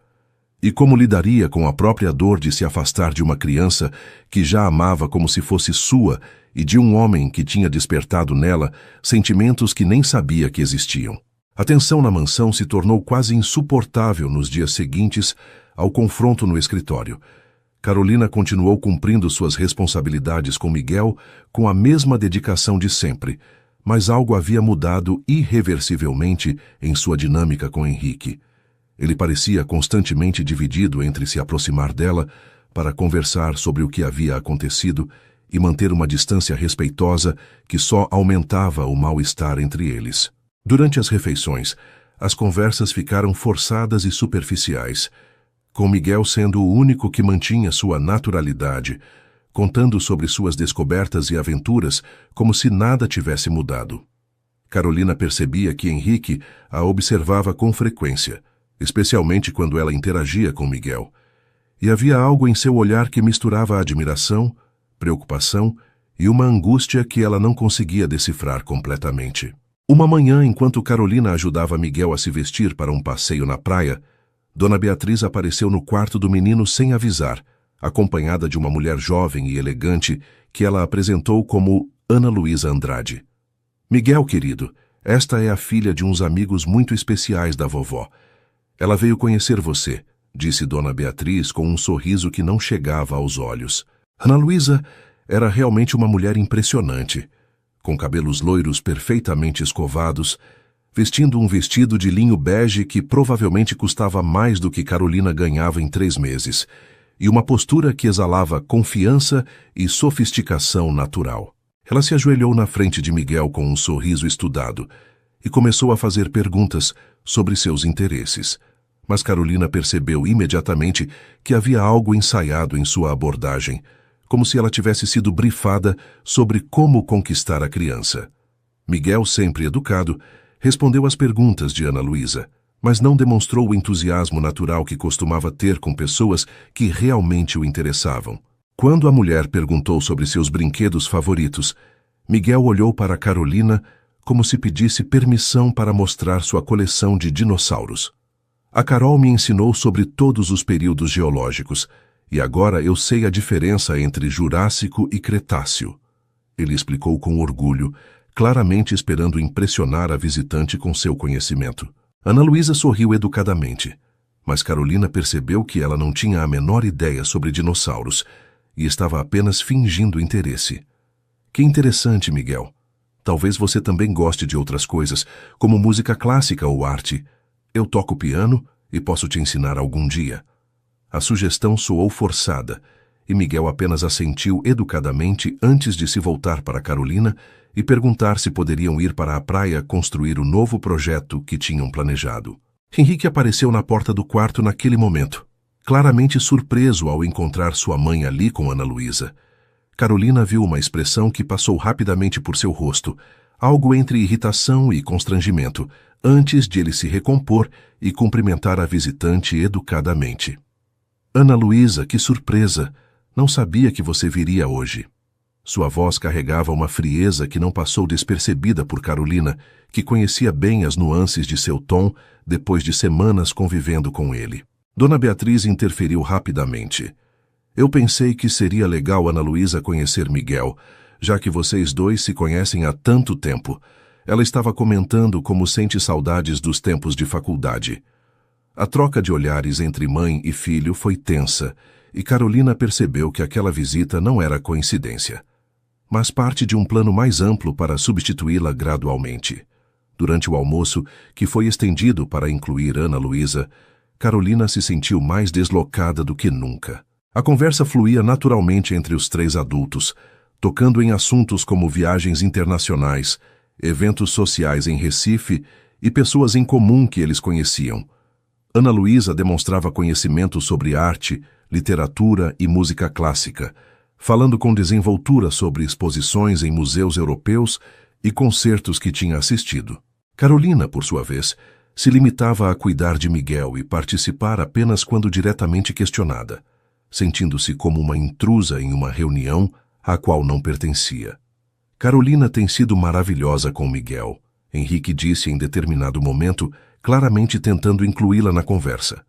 [SPEAKER 1] e como lidaria com a própria dor de se afastar de uma criança que já amava como se fosse sua e de um homem que tinha despertado nela sentimentos que nem sabia que existiam. A tensão na mansão se tornou quase insuportável nos dias seguintes ao confronto no escritório. Carolina continuou cumprindo suas responsabilidades com Miguel com a mesma dedicação de sempre, mas algo havia mudado irreversivelmente em sua dinâmica com Henrique. Ele parecia constantemente dividido entre se aproximar dela para conversar sobre o que havia acontecido e manter uma distância respeitosa que só aumentava o mal-estar entre eles. Durante as refeições, as conversas ficaram forçadas e superficiais, com Miguel sendo o único que mantinha sua naturalidade, contando sobre suas descobertas e aventuras como se nada tivesse mudado. Carolina percebia que Henrique a observava com frequência, especialmente quando ela interagia com Miguel. E havia algo em seu olhar que misturava admiração, preocupação e uma angústia que ela não conseguia decifrar completamente. Uma manhã, enquanto Carolina ajudava Miguel a se vestir para um passeio na praia, Dona Beatriz apareceu no quarto do menino sem avisar, acompanhada de uma mulher jovem e elegante que ela apresentou como Ana Luísa Andrade. Miguel, querido, esta é a filha de uns amigos muito especiais da vovó. Ela veio conhecer você, disse Dona Beatriz com um sorriso que não chegava aos olhos. Ana Luísa era realmente uma mulher impressionante, com cabelos loiros perfeitamente escovados, vestindo um vestido de linho bege que provavelmente custava mais do que Carolina ganhava em 3 meses, e uma postura que exalava confiança e sofisticação natural. Ela se ajoelhou na frente de Miguel com um sorriso estudado e começou a fazer perguntas sobre seus interesses. Mas Carolina percebeu imediatamente que havia algo ensaiado em sua abordagem, como se ela tivesse sido brifada sobre como conquistar a criança. Miguel, sempre educado, respondeu às perguntas de Ana Luísa, mas não demonstrou o entusiasmo natural que costumava ter com pessoas que realmente o interessavam. Quando a mulher perguntou sobre seus brinquedos favoritos, Miguel olhou para Carolina como se pedisse permissão para mostrar sua coleção de dinossauros. A Carol me ensinou sobre todos os períodos geológicos, e agora eu sei a diferença entre Jurássico e Cretáceo. Ele explicou com orgulho, claramente esperando impressionar a visitante com seu conhecimento. Ana Luísa sorriu educadamente, mas Carolina percebeu que ela não tinha a menor ideia sobre dinossauros e estava apenas fingindo interesse. Que interessante, Miguel. Talvez você também goste de outras coisas, como música clássica ou arte. Eu toco piano e posso te ensinar algum dia. A sugestão soou forçada, e Miguel apenas assentiu educadamente antes de se voltar para Carolina e perguntar se poderiam ir para a praia construir o novo projeto que tinham planejado. Henrique apareceu na porta do quarto naquele momento, claramente surpreso ao encontrar sua mãe ali com Ana Luísa. Carolina viu uma expressão que passou rapidamente por seu rosto, algo entre irritação e constrangimento, antes de ele se recompor e cumprimentar a visitante educadamente. Ana Luísa, que surpresa! Não sabia que você viria hoje. Sua voz carregava uma frieza que não passou despercebida por Carolina, que conhecia bem as nuances de seu tom depois de semanas convivendo com ele. Dona Beatriz interferiu rapidamente. Eu pensei que seria legal Ana Luísa conhecer Miguel, já que vocês dois se conhecem há tanto tempo. Ela estava comentando como sente saudades dos tempos de faculdade. A troca de olhares entre mãe e filho foi tensa, e Carolina percebeu que aquela visita não era coincidência, mas parte de um plano mais amplo para substituí-la gradualmente. Durante o almoço, que foi estendido para incluir Ana Luísa, Carolina se sentiu mais deslocada do que nunca. A conversa fluía naturalmente entre os 3 adultos, tocando em assuntos como viagens internacionais, eventos sociais em Recife e pessoas em comum que eles conheciam. Ana Luísa demonstrava conhecimento sobre arte, literatura e música clássica, falando com desenvoltura sobre exposições em museus europeus e concertos que tinha assistido. Carolina, por sua vez, se limitava a cuidar de Miguel e participar apenas quando diretamente questionada, sentindo-se como uma intrusa em uma reunião à qual não pertencia. Carolina tem sido maravilhosa com Miguel, Henrique disse em determinado momento, claramente tentando incluí-la na conversa.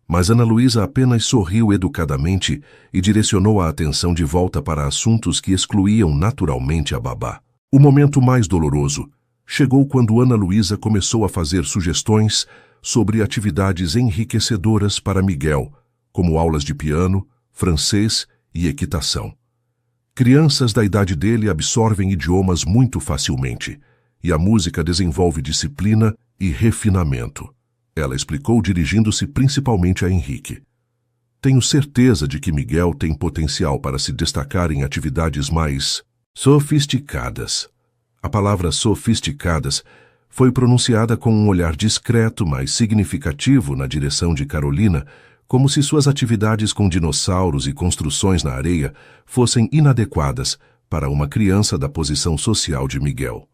[SPEAKER 1] Mas Ana Luísa apenas sorriu educadamente e direcionou a atenção de volta para assuntos que excluíam naturalmente a babá. O momento mais doloroso chegou quando Ana Luísa começou a fazer sugestões sobre atividades enriquecedoras para Miguel, como aulas de piano, francês e equitação. Crianças da idade dele absorvem idiomas muito facilmente, e a música desenvolve disciplina e refinamento. Ela explicou dirigindo-se principalmente a Henrique. Tenho certeza de que Miguel tem potencial para se destacar em atividades mais sofisticadas. A palavra sofisticadas foi pronunciada com um olhar discreto, mas significativo na direção de Carolina, como se suas atividades com dinossauros e construções na areia fossem inadequadas para uma criança da posição social de Miguel.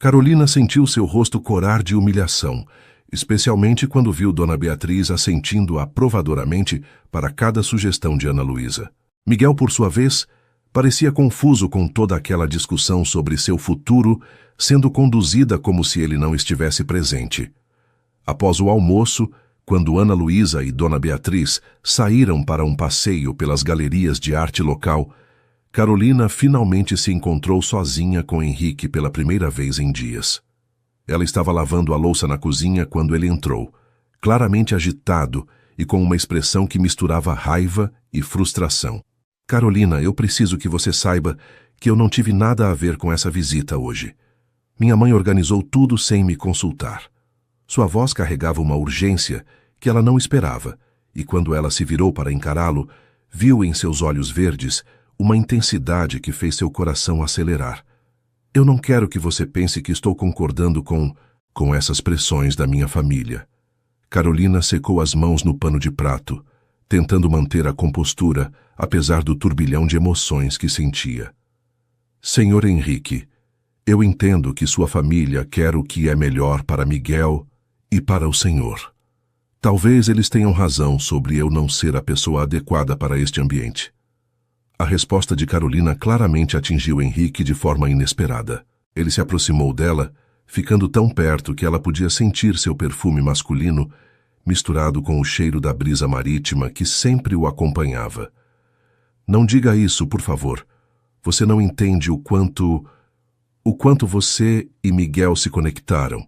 [SPEAKER 1] Carolina sentiu seu rosto corar de humilhação, especialmente quando viu Dona Beatriz assentindo aprovadoramente para cada sugestão de Ana Luísa. Miguel, por sua vez, parecia confuso com toda aquela discussão sobre seu futuro sendo conduzida como se ele não estivesse presente. Após o almoço, quando Ana Luísa e Dona Beatriz saíram para um passeio pelas galerias de arte local, Carolina finalmente se encontrou sozinha com Henrique pela primeira vez em dias. Ela estava lavando a louça na cozinha quando ele entrou, claramente agitado e com uma expressão que misturava raiva e frustração. Carolina, eu preciso que você saiba que eu não tive nada a ver com essa visita hoje. Minha mãe organizou tudo sem me consultar. Sua voz carregava uma urgência que ela não esperava, e quando ela se virou para encará-lo, viu em seus olhos verdes uma intensidade que fez seu coração acelerar. Eu não quero que você pense que estou concordando com essas pressões da minha família. Carolina secou as mãos no pano de prato, tentando manter a compostura, apesar do turbilhão de emoções que sentia. Senhor Henrique, eu entendo que sua família quer o que é melhor para Miguel e para o senhor. Talvez eles tenham razão sobre eu não ser a pessoa adequada para este ambiente. A resposta de Carolina claramente atingiu Henrique de forma inesperada. Ele se aproximou dela, ficando tão perto que ela podia sentir seu perfume masculino, misturado com o cheiro da brisa marítima que sempre o acompanhava. Não diga isso, por favor. Você não entende o quanto você e Miguel se conectaram.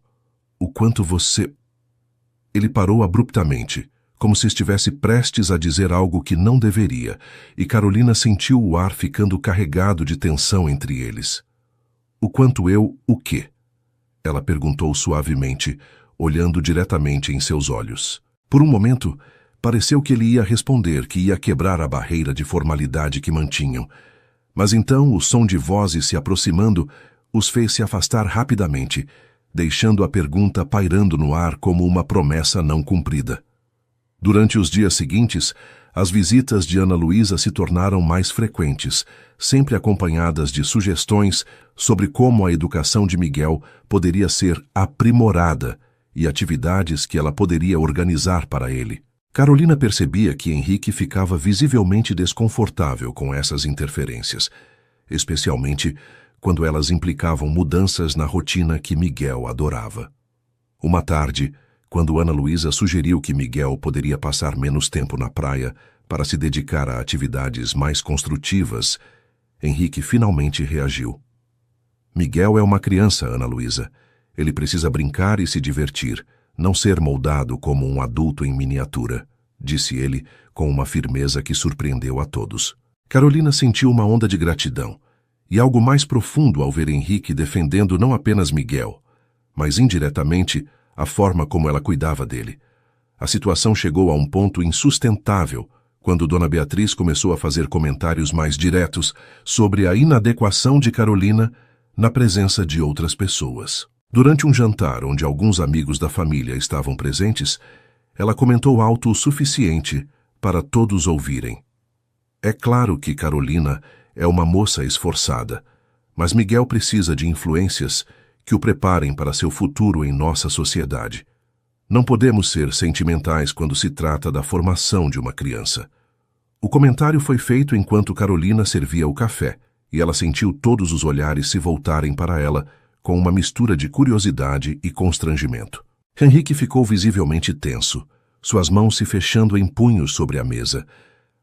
[SPEAKER 1] O quanto você... Ele parou abruptamente, como se estivesse prestes a dizer algo que não deveria, e Carolina sentiu o ar ficando carregado de tensão entre eles. O quê? Ela perguntou suavemente, olhando diretamente em seus olhos. Por um momento, pareceu que ele ia responder, que ia quebrar a barreira de formalidade que mantinham. Mas então o som de vozes se aproximando os fez se afastar rapidamente, deixando a pergunta pairando no ar como uma promessa não cumprida. Durante os dias seguintes, as visitas de Ana Luísa se tornaram mais frequentes, sempre acompanhadas de sugestões sobre como a educação de Miguel poderia ser aprimorada e atividades que ela poderia organizar para ele. Carolina percebia que Henrique ficava visivelmente desconfortável com essas interferências, especialmente quando elas implicavam mudanças na rotina que Miguel adorava. Uma tarde, quando Ana Luísa sugeriu que Miguel poderia passar menos tempo na praia para se dedicar a atividades mais construtivas, Henrique finalmente reagiu. Miguel é uma criança, Ana Luísa. Ele precisa brincar e se divertir, não ser moldado como um adulto em miniatura, disse ele com uma firmeza que surpreendeu a todos. Carolina sentiu uma onda de gratidão e algo mais profundo ao ver Henrique defendendo não apenas Miguel, mas indiretamente a forma como ela cuidava dele. A situação chegou a um ponto insustentável quando Dona Beatriz começou a fazer comentários mais diretos sobre a inadequação de Carolina na presença de outras pessoas. Durante um jantar onde alguns amigos da família estavam presentes, ela comentou alto o suficiente para todos ouvirem. É claro que Carolina é uma moça esforçada, mas Miguel precisa de influências que o preparem para seu futuro em nossa sociedade. Não podemos ser sentimentais quando se trata da formação de uma criança. O comentário foi feito enquanto Carolina servia o café, e ela sentiu todos os olhares se voltarem para ela com uma mistura de curiosidade e constrangimento. Henrique ficou visivelmente tenso, suas mãos se fechando em punhos sobre a mesa,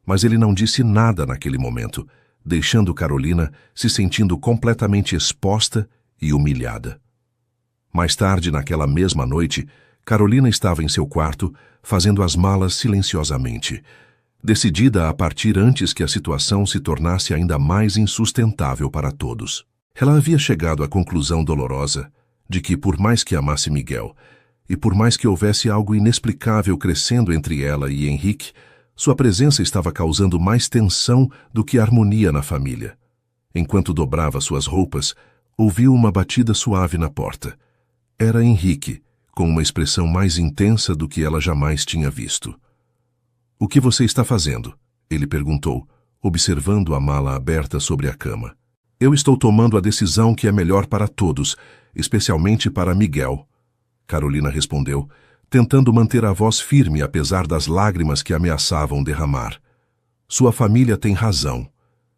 [SPEAKER 1] mas ele não disse nada naquele momento, deixando Carolina se sentindo completamente exposta e humilhada. Mais tarde, naquela mesma noite, Carolina estava em seu quarto, fazendo as malas silenciosamente, decidida a partir antes que a situação se tornasse ainda mais insustentável para todos. Ela havia chegado à conclusão dolorosa de que, por mais que amasse Miguel, e por mais que houvesse algo inexplicável crescendo entre ela e Henrique, sua presença estava causando mais tensão do que harmonia na família. Enquanto dobrava suas roupas, ouviu uma batida suave na porta. Era Henrique, com uma expressão mais intensa do que ela jamais tinha visto. "O que você está fazendo?" ele perguntou, observando a mala aberta sobre a cama. Eu estou tomando a decisão que é melhor para todos, especialmente para Miguel. Carolina respondeu, tentando manter a voz firme apesar das lágrimas que ameaçavam derramar. Sua família tem razão.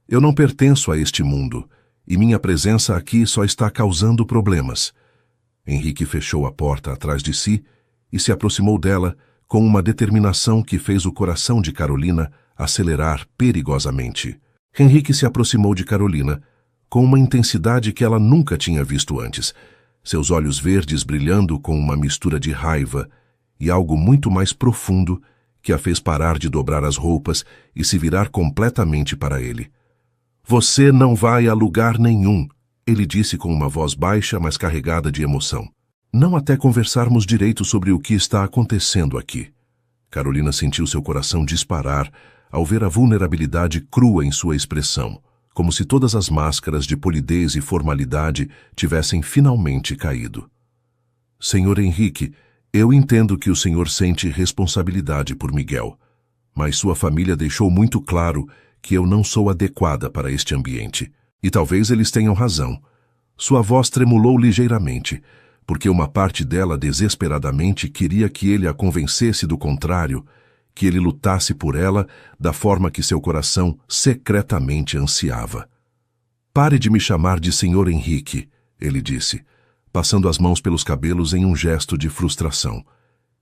[SPEAKER 1] Eu não pertenço a este mundo, e minha presença aqui só está causando problemas. Henrique fechou a porta atrás de si e se aproximou dela com uma determinação que fez o coração de Carolina acelerar perigosamente. Henrique se aproximou de Carolina com uma intensidade que ela nunca tinha visto antes, seus olhos verdes brilhando com uma mistura de raiva e algo muito mais profundo que a fez parar de dobrar as roupas e se virar completamente para ele. Você não vai a lugar nenhum, ele disse com uma voz baixa, mas carregada de emoção. Não até conversarmos direito sobre o que está acontecendo aqui. Carolina sentiu seu coração disparar ao ver a vulnerabilidade crua em sua expressão, como se todas as máscaras de polidez e formalidade tivessem finalmente caído. Senhor Henrique, eu entendo que o senhor sente responsabilidade por Miguel, mas sua família deixou muito claro que eu não sou adequada para este ambiente. E talvez eles tenham razão. Sua voz tremulou ligeiramente, porque uma parte dela desesperadamente queria que ele a convencesse do contrário, que ele lutasse por ela da forma que seu coração secretamente ansiava. Pare de me chamar de Senhor Henrique, ele disse, passando as mãos pelos cabelos em um gesto de frustração.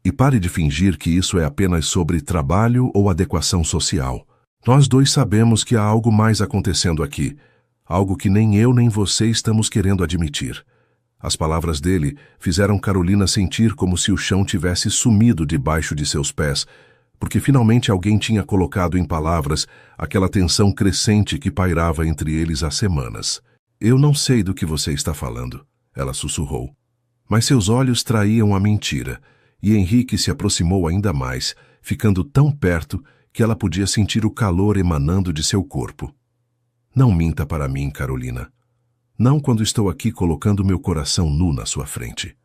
[SPEAKER 1] E pare de fingir que isso é apenas sobre trabalho ou adequação social. Nós dois sabemos que há algo mais acontecendo aqui, algo que nem eu nem você estamos querendo admitir. As palavras dele fizeram Carolina sentir como se o chão tivesse sumido debaixo de seus pés, porque finalmente alguém tinha colocado em palavras aquela tensão crescente que pairava entre eles há semanas. Eu não sei do que você está falando, ela sussurrou. Mas seus olhos traíam a mentira, e Henrique se aproximou ainda mais, ficando tão perto que ela podia sentir o calor emanando de seu corpo. Não minta para mim, Carolina. Não quando estou aqui colocando meu coração nu na sua frente.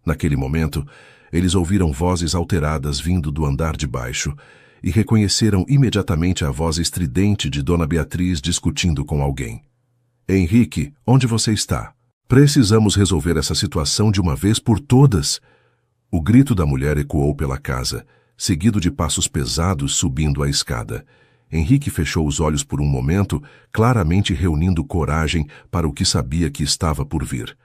[SPEAKER 1] Naquele momento, eles ouviram vozes alteradas vindo do andar de baixo e reconheceram imediatamente a voz estridente de Dona Beatriz discutindo com alguém. Henrique, onde você está? Precisamos resolver essa situação de uma vez por todas. O grito da mulher ecoou pela casa, seguido de passos pesados subindo a escada. Henrique fechou os olhos por um momento, claramente reunindo coragem para o que sabia que estava por vir.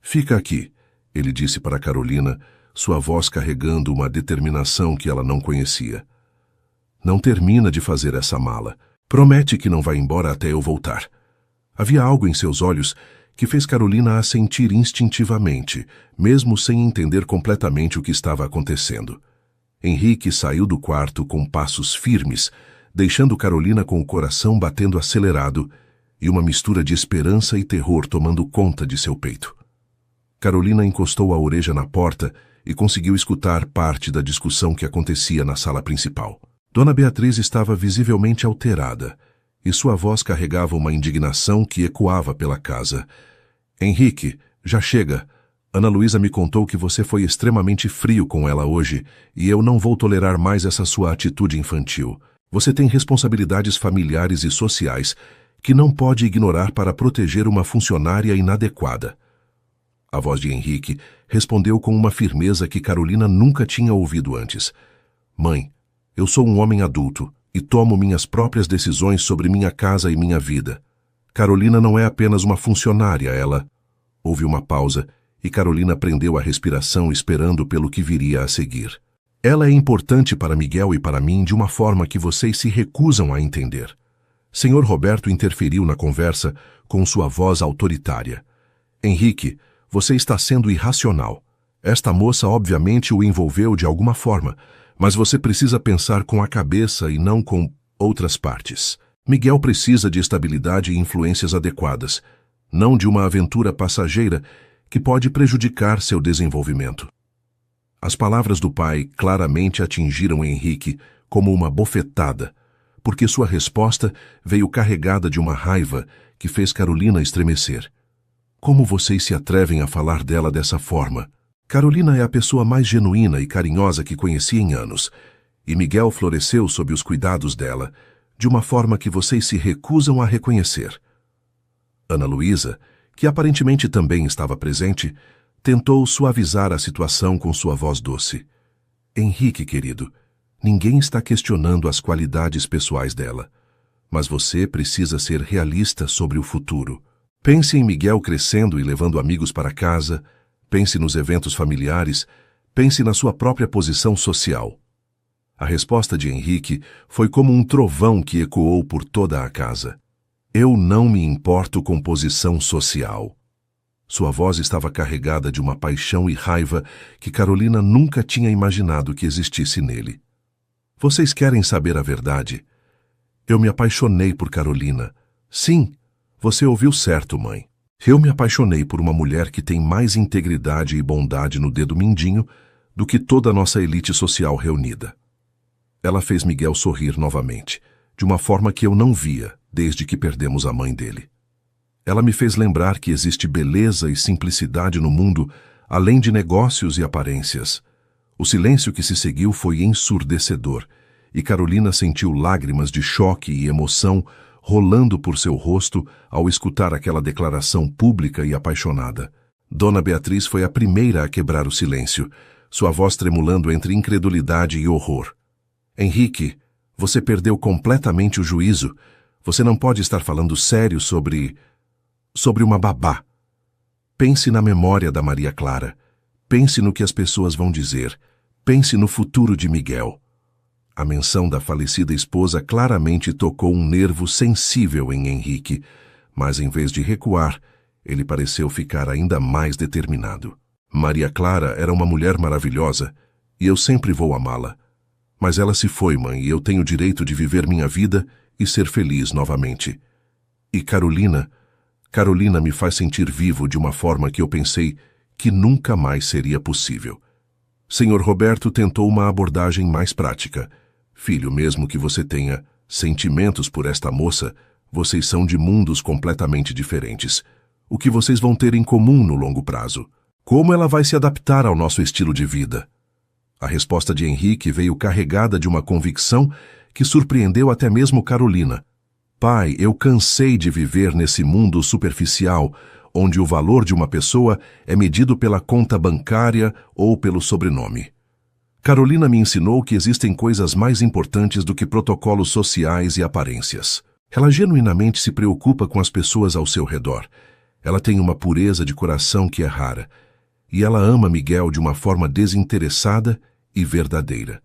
[SPEAKER 1] Fica aqui, ele disse para Carolina, sua voz carregando uma determinação que ela não conhecia. Não termina de fazer essa mala. Promete que não vai embora até eu voltar. Havia algo em seus olhos que fez Carolina assentir instintivamente, mesmo sem entender completamente o que estava acontecendo. Henrique saiu do quarto com passos firmes, deixando Carolina com o coração batendo acelerado e uma mistura de esperança e terror tomando conta de seu peito. Carolina encostou a orelha na porta e conseguiu escutar parte da discussão que acontecia na sala principal. Dona Beatriz estava visivelmente alterada, e sua voz carregava uma indignação que ecoava pela casa. Henrique, já chega. Ana Luísa me contou que você foi extremamente frio com ela hoje, e eu não vou tolerar mais essa sua atitude infantil. Você tem responsabilidades familiares e sociais que não pode ignorar para proteger uma funcionária inadequada. A voz de Henrique respondeu com uma firmeza que Carolina nunca tinha ouvido antes. Mãe, eu sou um homem adulto e tomo minhas próprias decisões sobre minha casa e minha vida. Carolina não é apenas uma funcionária, ela... Houve uma pausa e Carolina prendeu a respiração esperando pelo que viria a seguir. Ela é importante para Miguel e para mim de uma forma que vocês se recusam a entender. Senhor Roberto interferiu na conversa com sua voz autoritária. Henrique, você está sendo irracional. Esta moça obviamente o envolveu de alguma forma, mas você precisa pensar com a cabeça e não com outras partes. Miguel precisa de estabilidade e influências adequadas, não de uma aventura passageira que pode prejudicar seu desenvolvimento. As palavras do pai claramente atingiram Henrique como uma bofetada, porque sua resposta veio carregada de uma raiva que fez Carolina estremecer. Como vocês se atrevem a falar dela dessa forma? Carolina é a pessoa mais genuína e carinhosa que conheci em anos, e Miguel floresceu sob os cuidados dela, de uma forma que vocês se recusam a reconhecer. Ana Luísa, que aparentemente também estava presente, tentou suavizar a situação com sua voz doce. Henrique, querido, ninguém está questionando as qualidades pessoais dela, mas você precisa ser realista sobre o futuro. Pense em Miguel crescendo e levando amigos para casa, pense nos eventos familiares, pense na sua própria posição social. A resposta de Henrique foi como um trovão que ecoou por toda a casa. Eu não me importo com posição social. Sua voz estava carregada de uma paixão e raiva que Carolina nunca tinha imaginado que existisse nele. Vocês querem saber a verdade? Eu me apaixonei por Carolina. Sim, você ouviu certo, mãe. Eu me apaixonei por uma mulher que tem mais integridade e bondade no dedo mindinho do que toda a nossa elite social reunida. Ela fez Miguel sorrir novamente, de uma forma que eu não via desde que perdemos a mãe dele. Ela me fez lembrar que existe beleza e simplicidade no mundo, além de negócios e aparências. O silêncio que se seguiu foi ensurdecedor, e Carolina sentiu lágrimas de choque e emoção rolando por seu rosto ao escutar aquela declaração pública e apaixonada. Dona Beatriz foi a primeira a quebrar o silêncio, sua voz tremulando entre incredulidade e horror. Henrique, você perdeu completamente o juízo. Você não pode estar falando sério sobre uma babá. Pense na memória da Maria Clara. Pense no que as pessoas vão dizer. Pense no futuro de Miguel. A menção da falecida esposa claramente tocou um nervo sensível em Henrique, mas em vez de recuar, ele pareceu ficar ainda mais determinado. Maria Clara era uma mulher maravilhosa, e eu sempre vou amá-la. Mas ela se foi, mãe, e eu tenho o direito de viver minha vida e ser feliz novamente. E Carolina me faz sentir vivo de uma forma que eu pensei que nunca mais seria possível. Senhor Roberto tentou uma abordagem mais prática. Filho, mesmo que você tenha sentimentos por esta moça, vocês são de mundos completamente diferentes. O que vocês vão ter em comum no longo prazo? Como ela vai se adaptar ao nosso estilo de vida? A resposta de Henrique veio carregada de uma convicção que surpreendeu até mesmo Carolina. Pai, eu cansei de viver nesse mundo superficial, onde o valor de uma pessoa é medido pela conta bancária ou pelo sobrenome. Carolina me ensinou que existem coisas mais importantes do que protocolos sociais e aparências. Ela genuinamente se preocupa com as pessoas ao seu redor. Ela tem uma pureza de coração que é rara. E ela ama Miguel de uma forma desinteressada e verdadeira.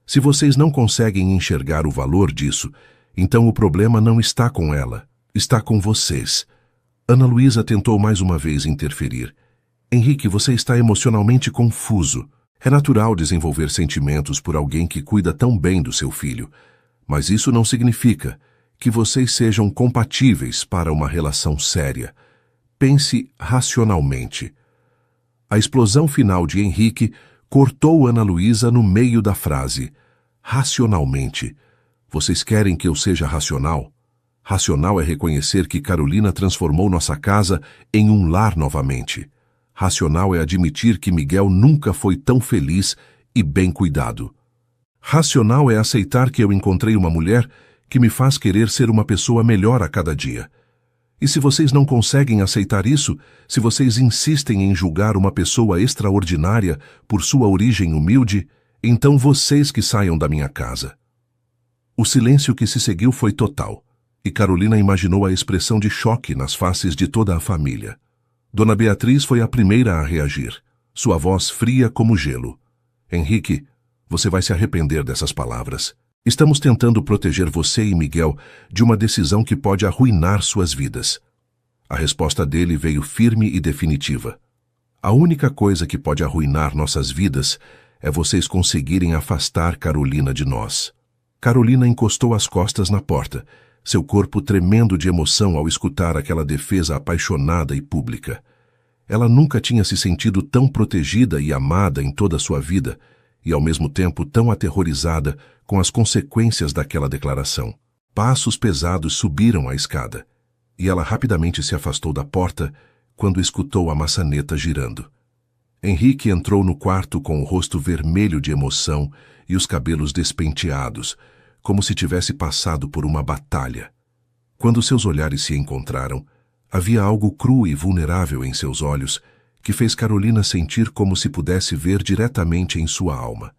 [SPEAKER 1] Se vocês não conseguem enxergar o valor disso, então o problema não está com ela, está com vocês. Ana Luísa tentou mais uma vez interferir. Henrique, você está emocionalmente confuso. É natural desenvolver sentimentos por alguém que cuida tão bem do seu filho, mas isso não significa que vocês sejam compatíveis para uma relação séria. Pense racionalmente. A explosão final de Henrique cortou Ana Luísa no meio da frase. Racionalmente. Vocês querem que eu seja racional? Racional é reconhecer que Carolina transformou nossa casa em um lar novamente. Racional é admitir que Miguel nunca foi tão feliz e bem cuidado. Racional é aceitar que eu encontrei uma mulher que me faz querer ser uma pessoa melhor a cada dia. E se vocês não conseguem aceitar isso, se vocês insistem em julgar uma pessoa extraordinária por sua origem humilde, então vocês que saiam da minha casa. O silêncio que se seguiu foi total, e Carolina imaginou a expressão de choque nas faces de toda a família. Dona Beatriz foi a primeira a reagir, sua voz fria como gelo. Henrique, você vai se arrepender dessas palavras. Estamos tentando proteger você e Miguel de uma decisão que pode arruinar suas vidas. A resposta dele veio firme e definitiva. A única coisa que pode arruinar nossas vidas é vocês conseguirem afastar Carolina de nós. Carolina encostou as costas na porta, seu corpo tremendo de emoção ao escutar aquela defesa apaixonada e pública. Ela nunca tinha se sentido tão protegida e amada em toda a sua vida, e ao mesmo tempo tão aterrorizada com as consequências daquela declaração. Passos pesados subiram a escada, e ela rapidamente se afastou da porta quando escutou a maçaneta girando. Henrique entrou no quarto com o rosto vermelho de emoção e os cabelos despenteados, como se tivesse passado por uma batalha. Quando seus olhares se encontraram, Havia algo cru e vulnerável em seus olhos que fez Carolina sentir como se pudesse ver diretamente em sua alma.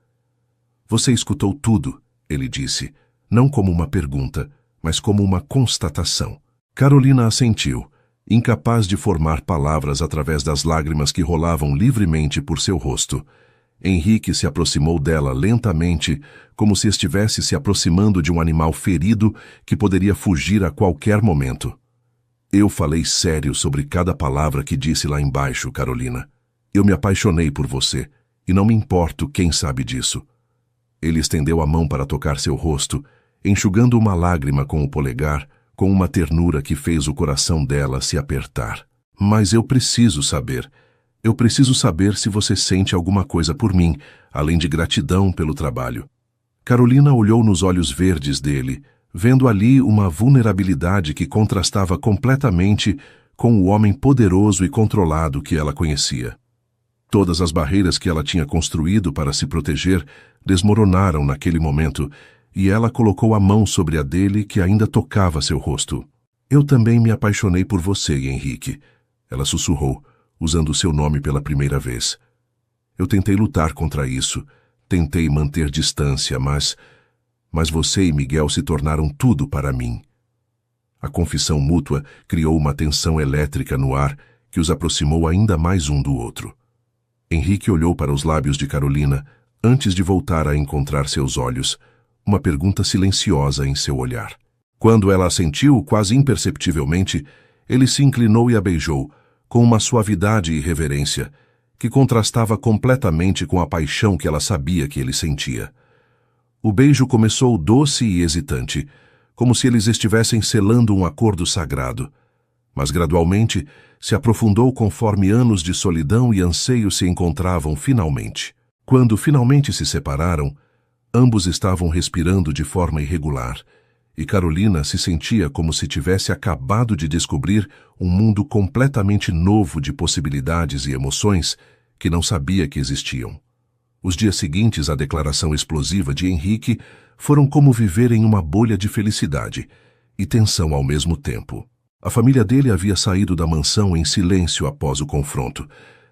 [SPEAKER 1] Você escutou tudo, ele disse, não como uma pergunta, mas como uma constatação. Carolina assentiu, incapaz de formar palavras através das lágrimas que rolavam livremente por seu rosto. Henrique se aproximou dela lentamente, como se estivesse se aproximando de um animal ferido que poderia fugir a qualquer momento. Eu falei sério sobre cada palavra que disse lá embaixo, Carolina. Eu me apaixonei por você, e não me importo quem sabe disso. Ele estendeu a mão para tocar seu rosto, enxugando uma lágrima com o polegar, com uma ternura que fez o coração dela se apertar. Mas eu preciso saber. Eu preciso saber se você sente alguma coisa por mim, além de gratidão pelo trabalho. Carolina olhou nos olhos verdes dele, vendo ali uma vulnerabilidade que contrastava completamente com o homem poderoso e controlado que ela conhecia. Todas as barreiras que ela tinha construído para se proteger desmoronaram naquele momento, e ela colocou a mão sobre a dele que ainda tocava seu rosto. Eu também me apaixonei por você, Henrique, ela sussurrou, usando seu nome pela primeira vez. Eu tentei lutar contra isso, tentei manter distância, mas você e Miguel se tornaram tudo para mim. A confissão mútua criou uma tensão elétrica no ar que os aproximou ainda mais um do outro. Henrique olhou para os lábios de Carolina antes de voltar a encontrar seus olhos, uma pergunta silenciosa em seu olhar. Quando ela assentiu, quase imperceptivelmente, ele se inclinou e a beijou, com uma suavidade e reverência, que contrastava completamente com a paixão que ela sabia que ele sentia. O beijo começou doce e hesitante, como se eles estivessem selando um acordo sagrado, mas gradualmente se aprofundou conforme anos de solidão e anseio se encontravam finalmente. Quando finalmente se separaram, ambos estavam respirando de forma irregular, e Carolina se sentia como se tivesse acabado de descobrir um mundo completamente novo de possibilidades e emoções que não sabia que existiam. Os dias seguintes à declaração explosiva de Henrique foram como viver em uma bolha de felicidade e tensão ao mesmo tempo. A família dele havia saído da mansão em silêncio após o confronto,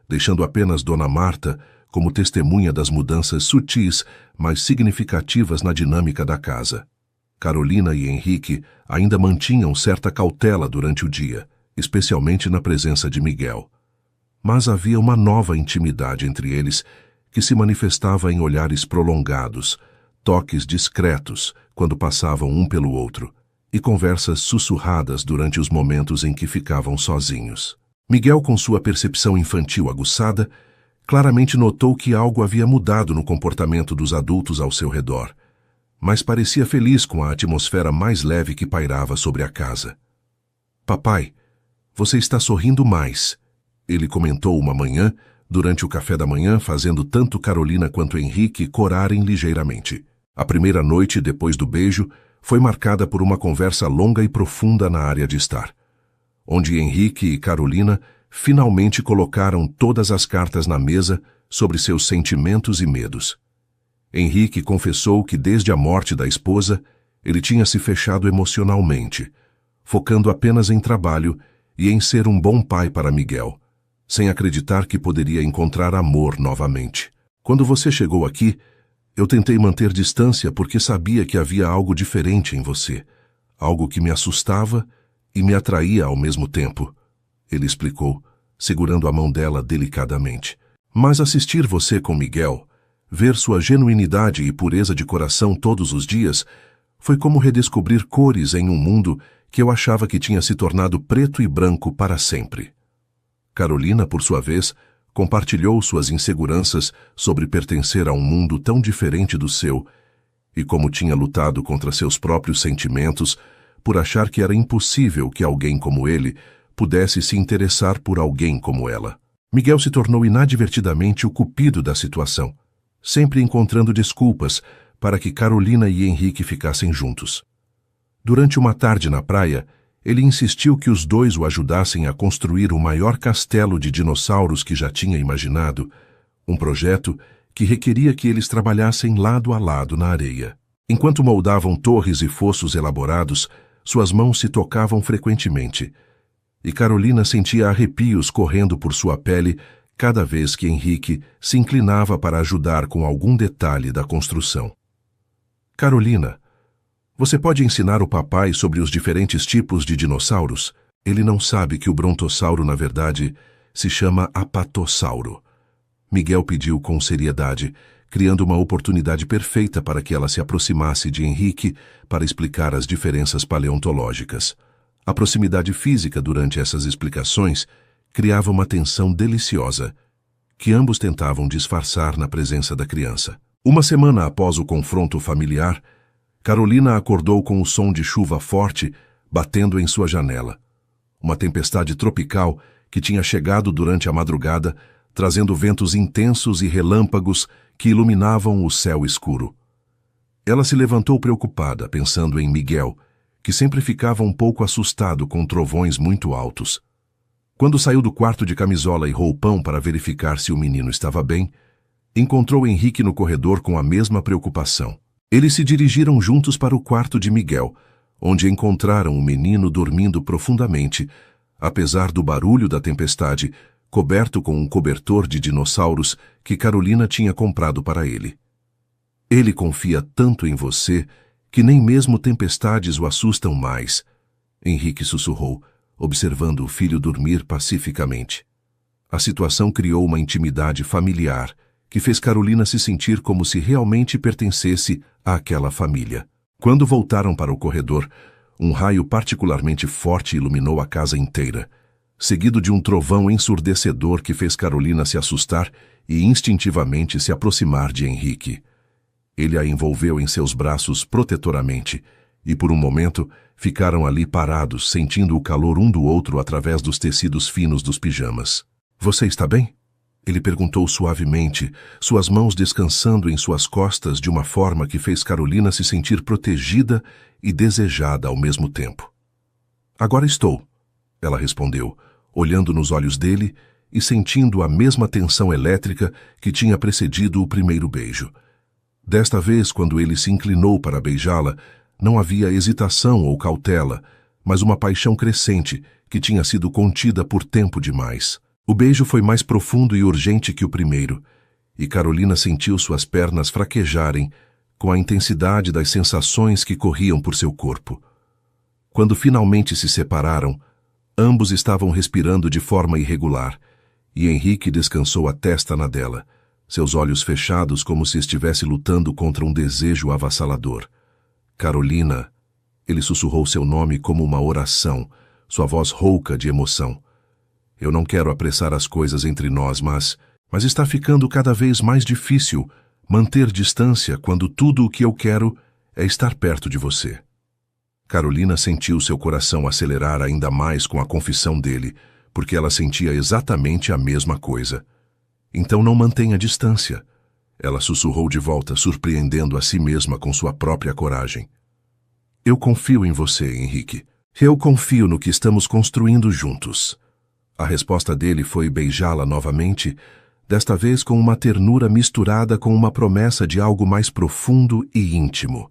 [SPEAKER 1] deixando apenas Dona Marta como testemunha das mudanças sutis, mas significativas na dinâmica da casa. Carolina e Henrique ainda mantinham certa cautela durante o dia, especialmente na presença de Miguel. Mas havia uma nova intimidade entre eles que se manifestava em olhares prolongados, toques discretos quando passavam um pelo outro, e conversas sussurradas durante os momentos em que ficavam sozinhos. Miguel, com sua percepção infantil aguçada, claramente notou que algo havia mudado no comportamento dos adultos ao seu redor, mas parecia feliz com a atmosfera mais leve que pairava sobre a casa. "Papai, você está sorrindo mais", ele comentou uma manhã, durante o café da manhã, fazendo tanto Carolina quanto Henrique corarem ligeiramente. A primeira noite depois do beijo foi marcada por uma conversa longa e profunda na área de estar, onde Henrique e Carolina finalmente colocaram todas as cartas na mesa sobre seus sentimentos e medos. Henrique confessou que desde a morte da esposa, ele tinha se fechado emocionalmente, focando apenas em trabalho e em ser um bom pai para Miguel, sem acreditar que poderia encontrar amor novamente. "Quando você chegou aqui, eu tentei manter distância porque sabia que havia algo diferente em você, algo que me assustava e me atraía ao mesmo tempo", ele explicou, segurando a mão dela delicadamente. "Mas assistir você com Miguel, ver sua genuinidade e pureza de coração todos os dias, foi como redescobrir cores em um mundo que eu achava que tinha se tornado preto e branco para sempre." Carolina, por sua vez, compartilhou suas inseguranças sobre pertencer a um mundo tão diferente do seu e como tinha lutado contra seus próprios sentimentos por achar que era impossível que alguém como ele pudesse se interessar por alguém como ela. Miguel se tornou inadvertidamente o cupido da situação, sempre encontrando desculpas para que Carolina e Henrique ficassem juntos. Durante uma tarde na praia, ele insistiu que os dois o ajudassem a construir o maior castelo de dinossauros que já tinha imaginado, um projeto que requeria que eles trabalhassem lado a lado na areia. Enquanto moldavam torres e fossos elaborados, suas mãos se tocavam frequentemente, e Carolina sentia arrepios correndo por sua pele cada vez que Henrique se inclinava para ajudar com algum detalhe da construção. Carolina, você pode ensinar o papai sobre os diferentes tipos de dinossauros? Ele não sabe que o brontossauro, na verdade, se chama apatossauro. Miguel pediu com seriedade, criando uma oportunidade perfeita para que ela se aproximasse de Henrique para explicar as diferenças paleontológicas. A proximidade física durante essas explicações criava uma tensão deliciosa, que ambos tentavam disfarçar na presença da criança. Uma semana após o confronto familiar, Carolina acordou com o som de chuva forte batendo em sua janela. Uma tempestade tropical que tinha chegado durante a madrugada, trazendo ventos intensos e relâmpagos que iluminavam o céu escuro. Ela se levantou preocupada, pensando em Miguel, que sempre ficava um pouco assustado com trovões muito altos. Quando saiu do quarto de camisola e roupão para verificar se o menino estava bem, encontrou Henrique no corredor com a mesma preocupação. Eles se dirigiram juntos para o quarto de Miguel, onde encontraram o menino dormindo profundamente, apesar do barulho da tempestade, coberto com um cobertor de dinossauros que Carolina tinha comprado para ele. Ele confia tanto em você que nem mesmo tempestades o assustam mais, Henrique sussurrou, observando o filho dormir pacificamente. A situação criou uma intimidade familiar que fez Carolina se sentir como se realmente pertencesse àquela família. Quando voltaram para o corredor, um raio particularmente forte iluminou a casa inteira, seguido de um trovão ensurdecedor que fez Carolina se assustar e instintivamente se aproximar de Henrique. Ele a envolveu em seus braços protetoramente, e por um momento ficaram ali parados, sentindo o calor um do outro através dos tecidos finos dos pijamas. Você está bem? Ele perguntou suavemente, suas mãos descansando em suas costas de uma forma que fez Carolina se sentir protegida e desejada ao mesmo tempo. Agora estou, ela respondeu, olhando nos olhos dele e sentindo a mesma tensão elétrica que tinha precedido o primeiro beijo. Desta vez, quando ele se inclinou para beijá-la, não havia hesitação ou cautela, mas uma paixão crescente que tinha sido contida por tempo demais. O beijo foi mais profundo e urgente que o primeiro, e Carolina sentiu suas pernas fraquejarem com a intensidade das sensações que corriam por seu corpo. Quando finalmente se separaram, ambos estavam respirando de forma irregular, e Henrique descansou a testa na dela, seus olhos fechados como se estivesse lutando contra um desejo avassalador. Carolina, ele sussurrou seu nome como uma oração, sua voz rouca de emoção. Eu não quero apressar as coisas entre nós, mas está ficando cada vez mais difícil manter distância quando tudo o que eu quero é estar perto de você. Carolina sentiu seu coração acelerar ainda mais com a confissão dele, porque ela sentia exatamente a mesma coisa. Então não mantenha distância, ela sussurrou de volta, surpreendendo a si mesma com sua própria coragem. Eu confio em você, Henrique. Eu confio no que estamos construindo juntos. A resposta dele foi beijá-la novamente, desta vez com uma ternura misturada com uma promessa de algo mais profundo e íntimo.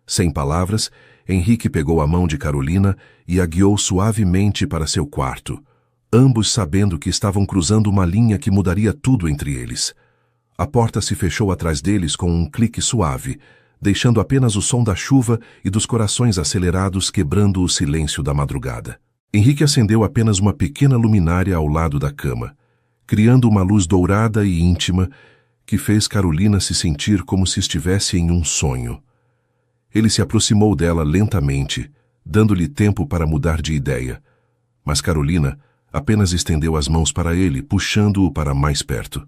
[SPEAKER 1] Sem palavras, Henrique pegou a mão de Carolina e a guiou suavemente para seu quarto, ambos sabendo que estavam cruzando uma linha que mudaria tudo entre eles. A porta se fechou atrás deles com um clique suave, deixando apenas o som da chuva e dos corações acelerados quebrando o silêncio da madrugada. Henrique acendeu apenas uma pequena luminária ao lado da cama, criando uma luz dourada e íntima que fez Carolina se sentir como se estivesse em um sonho. Ele se aproximou dela lentamente, dando-lhe tempo para mudar de ideia, mas Carolina apenas estendeu as mãos para ele, puxando-o para mais perto.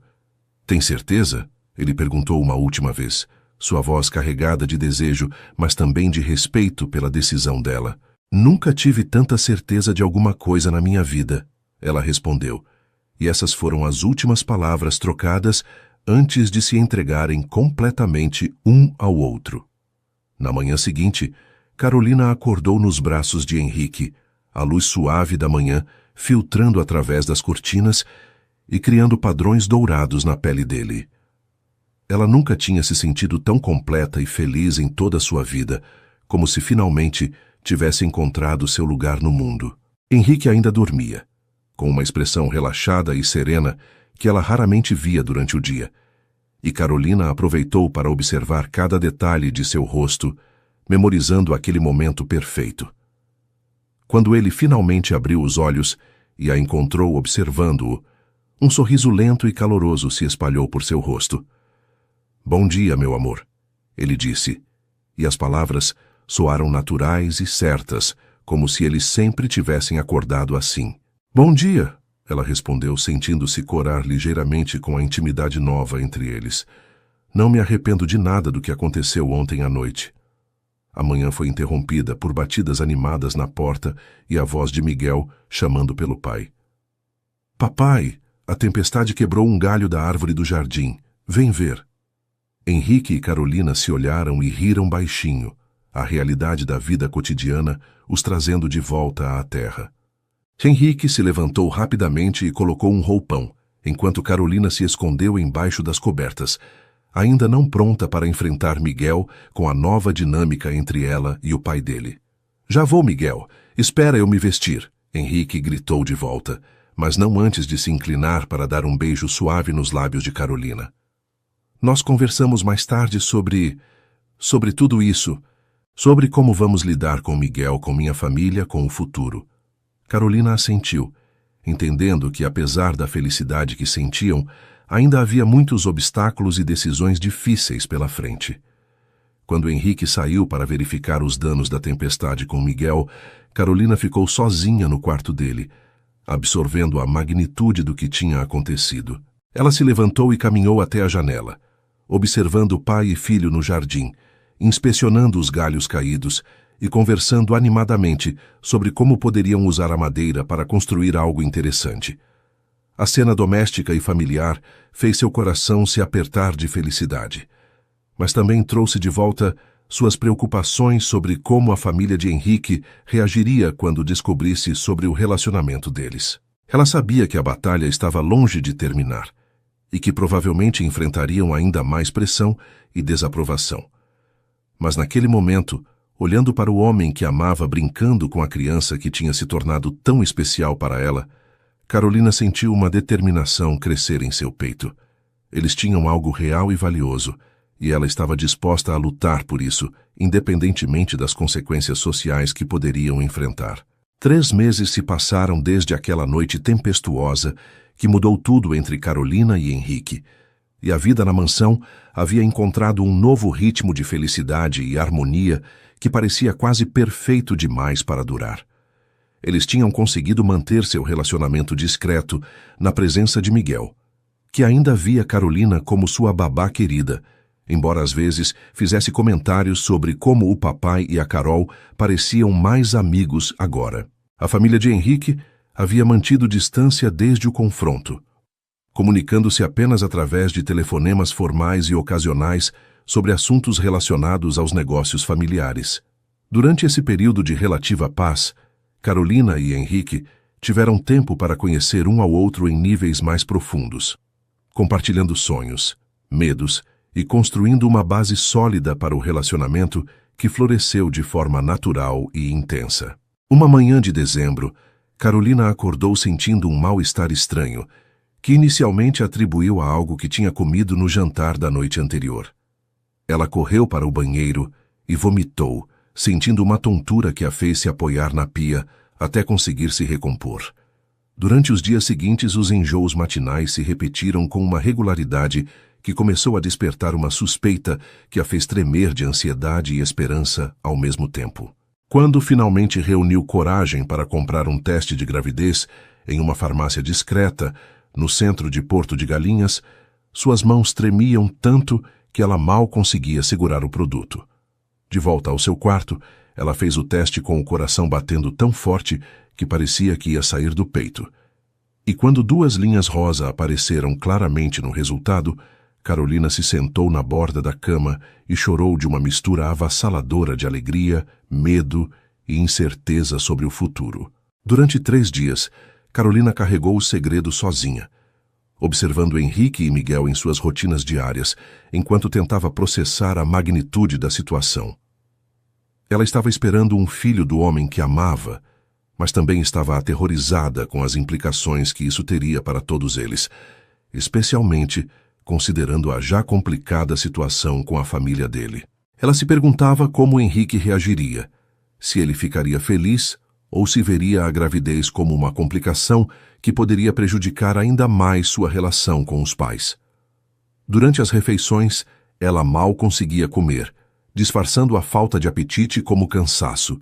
[SPEAKER 1] Tem certeza? Ele perguntou uma última vez, sua voz carregada de desejo, mas também de respeito pela decisão dela. Nunca tive tanta certeza de alguma coisa na minha vida, ela respondeu, e essas foram as últimas palavras trocadas antes de se entregarem completamente um ao outro. Na manhã seguinte, Carolina acordou nos braços de Henrique, a luz suave da manhã filtrando através das cortinas e criando padrões dourados na pele dele. Ela nunca tinha se sentido tão completa e feliz em toda a sua vida, como se finalmente tivesse encontrado seu lugar no mundo. Henrique ainda dormia, com uma expressão relaxada e serena que ela raramente via durante o dia, e Carolina aproveitou para observar cada detalhe de seu rosto, memorizando aquele momento perfeito. Quando ele finalmente abriu os olhos e a encontrou observando-o, um sorriso lento e caloroso se espalhou por seu rosto. "Bom dia, meu amor", ele disse, e as palavras soaram naturais e certas, como se eles sempre tivessem acordado assim. "Bom dia", ela respondeu, sentindo-se corar ligeiramente com a intimidade nova entre eles. "Não me arrependo de nada do que aconteceu ontem à noite." A manhã foi interrompida por batidas animadas na porta e a voz de Miguel chamando pelo pai. "Papai, a tempestade quebrou um galho da árvore do jardim. Vem ver." Henrique e Carolina se olharam e riram baixinho, a realidade da vida cotidiana os trazendo de volta à terra. Henrique se levantou rapidamente e colocou um roupão, enquanto Carolina se escondeu embaixo das cobertas, ainda não pronta para enfrentar Miguel com a nova dinâmica entre ela e o pai dele. "Já vou, Miguel. Espera eu me vestir", Henrique gritou de volta, mas não antes de se inclinar para dar um beijo suave nos lábios de Carolina. "Nós conversamos mais tarde sobre tudo isso, sobre como vamos lidar com Miguel, com minha família, com o futuro." Carolina assentiu, entendendo que, apesar da felicidade que sentiam, ainda havia muitos obstáculos e decisões difíceis pela frente. Quando Henrique saiu para verificar os danos da tempestade com Miguel, Carolina ficou sozinha no quarto dele, absorvendo a magnitude do que tinha acontecido. Ela se levantou e caminhou até a janela, observando pai e filho no jardim, inspecionando os galhos caídos e conversando animadamente sobre como poderiam usar a madeira para construir algo interessante. A cena doméstica e familiar fez seu coração se apertar de felicidade, mas também trouxe de volta suas preocupações sobre como a família de Henrique reagiria quando descobrisse sobre o relacionamento deles. Ela sabia que a batalha estava longe de terminar e que provavelmente enfrentariam ainda mais pressão e desaprovação. Mas naquele momento, olhando para o homem que amava brincando com a criança que tinha se tornado tão especial para ela, Carolina sentiu uma determinação crescer em seu peito. Eles tinham algo real e valioso, e ela estava disposta a lutar por isso, independentemente das consequências sociais que poderiam enfrentar. 3 meses se passaram desde aquela noite tempestuosa que mudou tudo entre Carolina e Henrique, e a vida na mansão havia encontrado um novo ritmo de felicidade e harmonia que parecia quase perfeito demais para durar. Eles tinham conseguido manter seu relacionamento discreto na presença de Miguel, que ainda via Carolina como sua babá querida, embora às vezes fizesse comentários sobre como o papai e a Carol pareciam mais amigos agora. A família de Henrique havia mantido distância desde o confronto, comunicando-se apenas através de telefonemas formais e ocasionais sobre assuntos relacionados aos negócios familiares. Durante esse período de relativa paz, Carolina e Henrique tiveram tempo para conhecer um ao outro em níveis mais profundos, compartilhando sonhos, medos e construindo uma base sólida para o relacionamento que floresceu de forma natural e intensa. Uma manhã de dezembro, Carolina acordou sentindo um mal-estar estranho, que inicialmente atribuiu a algo que tinha comido no jantar da noite anterior. Ela correu para o banheiro e vomitou, sentindo uma tontura que a fez se apoiar na pia até conseguir se recompor. Durante os dias seguintes, os enjoos matinais se repetiram com uma regularidade que começou a despertar uma suspeita que a fez tremer de ansiedade e esperança ao mesmo tempo. Quando finalmente reuniu coragem para comprar um teste de gravidez em uma farmácia discreta, no centro de Porto de Galinhas, suas mãos tremiam tanto que ela mal conseguia segurar o produto. De volta ao seu quarto, ela fez o teste com o coração batendo tão forte que parecia que ia sair do peito. E quando 2 linhas rosa apareceram claramente no resultado, Carolina se sentou na borda da cama e chorou de uma mistura avassaladora de alegria, medo e incerteza sobre o futuro. Durante 3 dias, Carolina carregou o segredo sozinha, observando Henrique e Miguel em suas rotinas diárias, enquanto tentava processar a magnitude da situação. Ela estava esperando um filho do homem que amava, mas também estava aterrorizada com as implicações que isso teria para todos eles, especialmente considerando a já complicada situação com a família dele. Ela se perguntava como Henrique reagiria, se ele ficaria feliz ou se veria a gravidez como uma complicação que poderia prejudicar ainda mais sua relação com os pais. Durante as refeições, ela mal conseguia comer, disfarçando a falta de apetite como cansaço,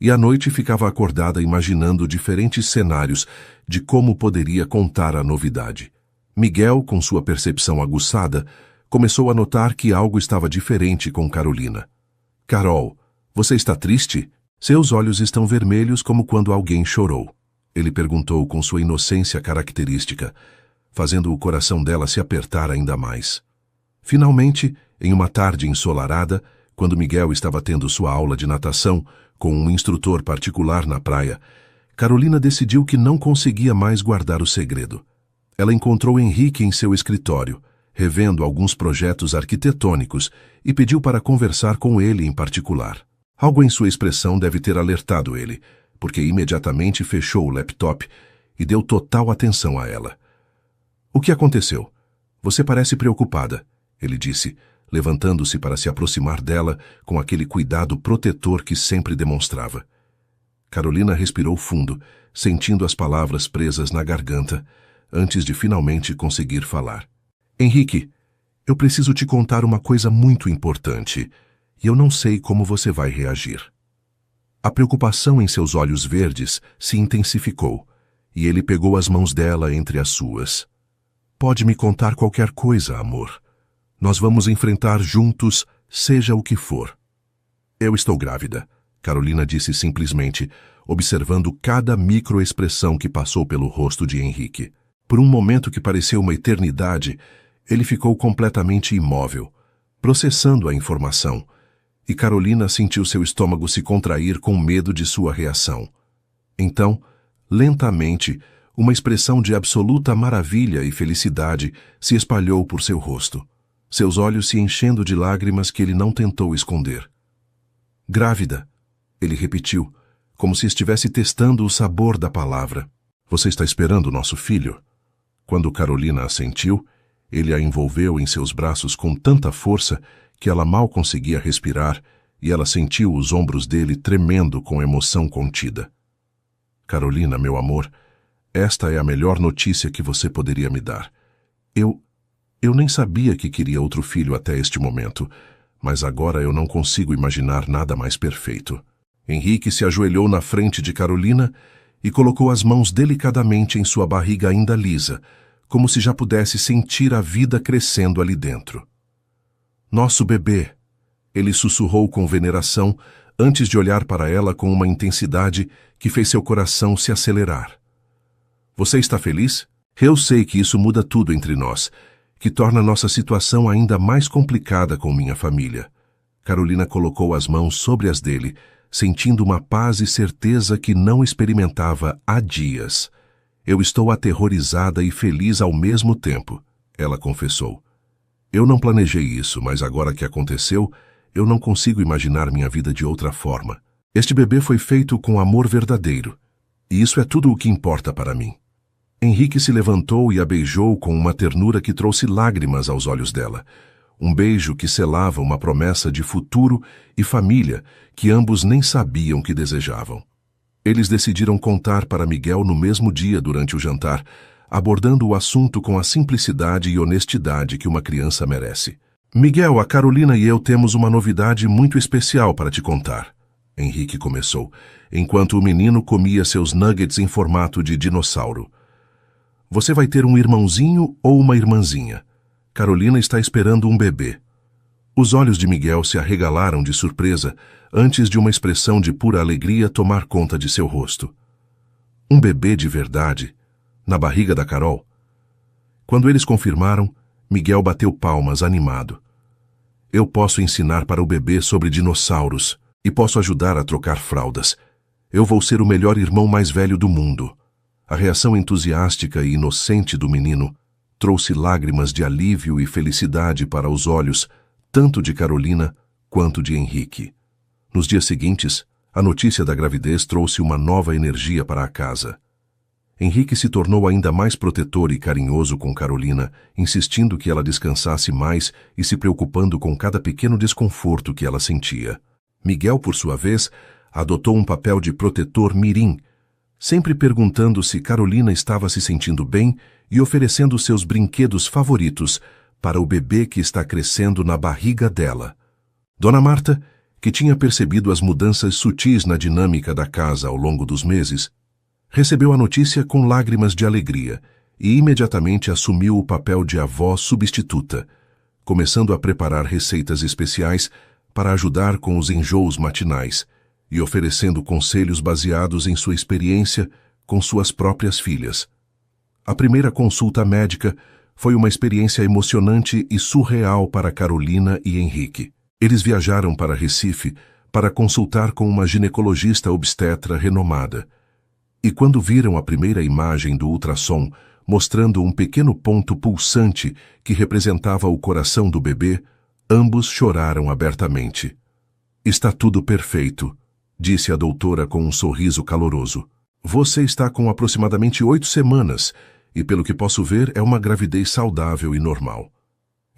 [SPEAKER 1] e à noite ficava acordada imaginando diferentes cenários de como poderia contar a novidade. Miguel, com sua percepção aguçada, começou a notar que algo estava diferente com Carolina. "Carol, você está triste? Seus olhos estão vermelhos como quando alguém chorou", ele perguntou com sua inocência característica, fazendo o coração dela se apertar ainda mais. Finalmente, em uma tarde ensolarada, quando Miguel estava tendo sua aula de natação com um instrutor particular na praia, Carolina decidiu que não conseguia mais guardar o segredo. Ela encontrou Henrique em seu escritório, revendo alguns projetos arquitetônicos, e pediu para conversar com ele em particular. Algo em sua expressão deve ter alertado ele, porque imediatamente fechou o laptop e deu total atenção a ela. "O que aconteceu? Você parece preocupada", ele disse, levantando-se para se aproximar dela com aquele cuidado protetor que sempre demonstrava. Carolina respirou fundo, sentindo as palavras presas na garganta, antes de finalmente conseguir falar. "Henrique, eu preciso te contar uma coisa muito importante, e eu não sei como você vai reagir." A preocupação em seus olhos verdes se intensificou, e ele pegou as mãos dela entre as suas. "Pode me contar qualquer coisa, amor. Nós vamos enfrentar juntos, seja o que for." "Eu estou grávida", Carolina disse simplesmente, observando cada microexpressão que passou pelo rosto de Henrique. Por um momento que pareceu uma eternidade, ele ficou completamente imóvel, processando a informação, e Carolina sentiu seu estômago se contrair com medo de sua reação. Então, lentamente, uma expressão de absoluta maravilha e felicidade se espalhou por seu rosto, seus olhos se enchendo de lágrimas que ele não tentou esconder. "Grávida", ele repetiu, como se estivesse testando o sabor da palavra. "Você está esperando nosso filho?" Quando Carolina assentiu, ele a envolveu em seus braços com tanta força que ela mal conseguia respirar, e ela sentiu os ombros dele tremendo com emoção contida. "Carolina, meu amor, esta é a melhor notícia que você poderia me dar. Eu nem sabia que queria outro filho até este momento, mas agora eu não consigo imaginar nada mais perfeito." Henrique se ajoelhou na frente de Carolina e colocou as mãos delicadamente em sua barriga ainda lisa, como se já pudesse sentir a vida crescendo ali dentro. "Nosso bebê", ele sussurrou com veneração, antes de olhar para ela com uma intensidade que fez seu coração se acelerar. "Você está feliz? Eu sei que isso muda tudo entre nós, que torna nossa situação ainda mais complicada com minha família." Carolina colocou as mãos sobre as dele, sentindo uma paz e certeza que não experimentava há dias. "Eu estou aterrorizada e feliz ao mesmo tempo", ela confessou. "Eu não planejei isso, mas agora que aconteceu, eu não consigo imaginar minha vida de outra forma. Este bebê foi feito com amor verdadeiro, e isso é tudo o que importa para mim." Henrique se levantou e a beijou com uma ternura que trouxe lágrimas aos olhos dela. Um beijo que selava uma promessa de futuro e família que ambos nem sabiam que desejavam. Eles decidiram contar para Miguel no mesmo dia durante o jantar, abordando o assunto com a simplicidade e honestidade que uma criança merece. "Miguel, a Carolina e eu temos uma novidade muito especial para te contar", Henrique começou, enquanto o menino comia seus nuggets em formato de dinossauro. "Você vai ter um irmãozinho ou uma irmãzinha. Carolina está esperando um bebê." Os olhos de Miguel se arregalaram de surpresa antes de uma expressão de pura alegria tomar conta de seu rosto. Um bebê de verdade, na barriga da Carol? Quando eles confirmaram, Miguel bateu palmas animado. "Eu posso ensinar para o bebê sobre dinossauros e posso ajudar a trocar fraldas. Eu vou ser o melhor irmão mais velho do mundo." A reação entusiástica e inocente do menino trouxe lágrimas de alívio e felicidade para os olhos, tanto de Carolina quanto de Henrique. Nos dias seguintes, A notícia da gravidez trouxe uma nova energia para a casa. Henrique se tornou ainda mais protetor e carinhoso com Carolina, insistindo que ela descansasse mais e se preocupando com cada pequeno desconforto que ela sentia. Miguel, por sua vez, adotou um papel de protetor mirim, sempre perguntando se Carolina estava se sentindo bem e oferecendo seus brinquedos favoritos para o bebê que está crescendo na barriga dela. Dona Marta, que tinha percebido as mudanças sutis na dinâmica da casa ao longo dos meses, recebeu a notícia com lágrimas de alegria e imediatamente assumiu o papel de avó substituta, começando a preparar receitas especiais para ajudar com os enjoos matinais e oferecendo conselhos baseados em sua experiência com suas próprias filhas. A primeira consulta médica foi uma experiência emocionante e surreal para Carolina e Henrique. Eles viajaram para Recife para consultar com uma ginecologista obstetra renomada. E quando viram a primeira imagem do ultrassom, mostrando um pequeno ponto pulsante que representava o coração do bebê, ambos choraram abertamente. "Está tudo perfeito", disse a doutora com um sorriso caloroso. "Você está com aproximadamente 8 semanas e, pelo que posso ver, é uma gravidez saudável e normal."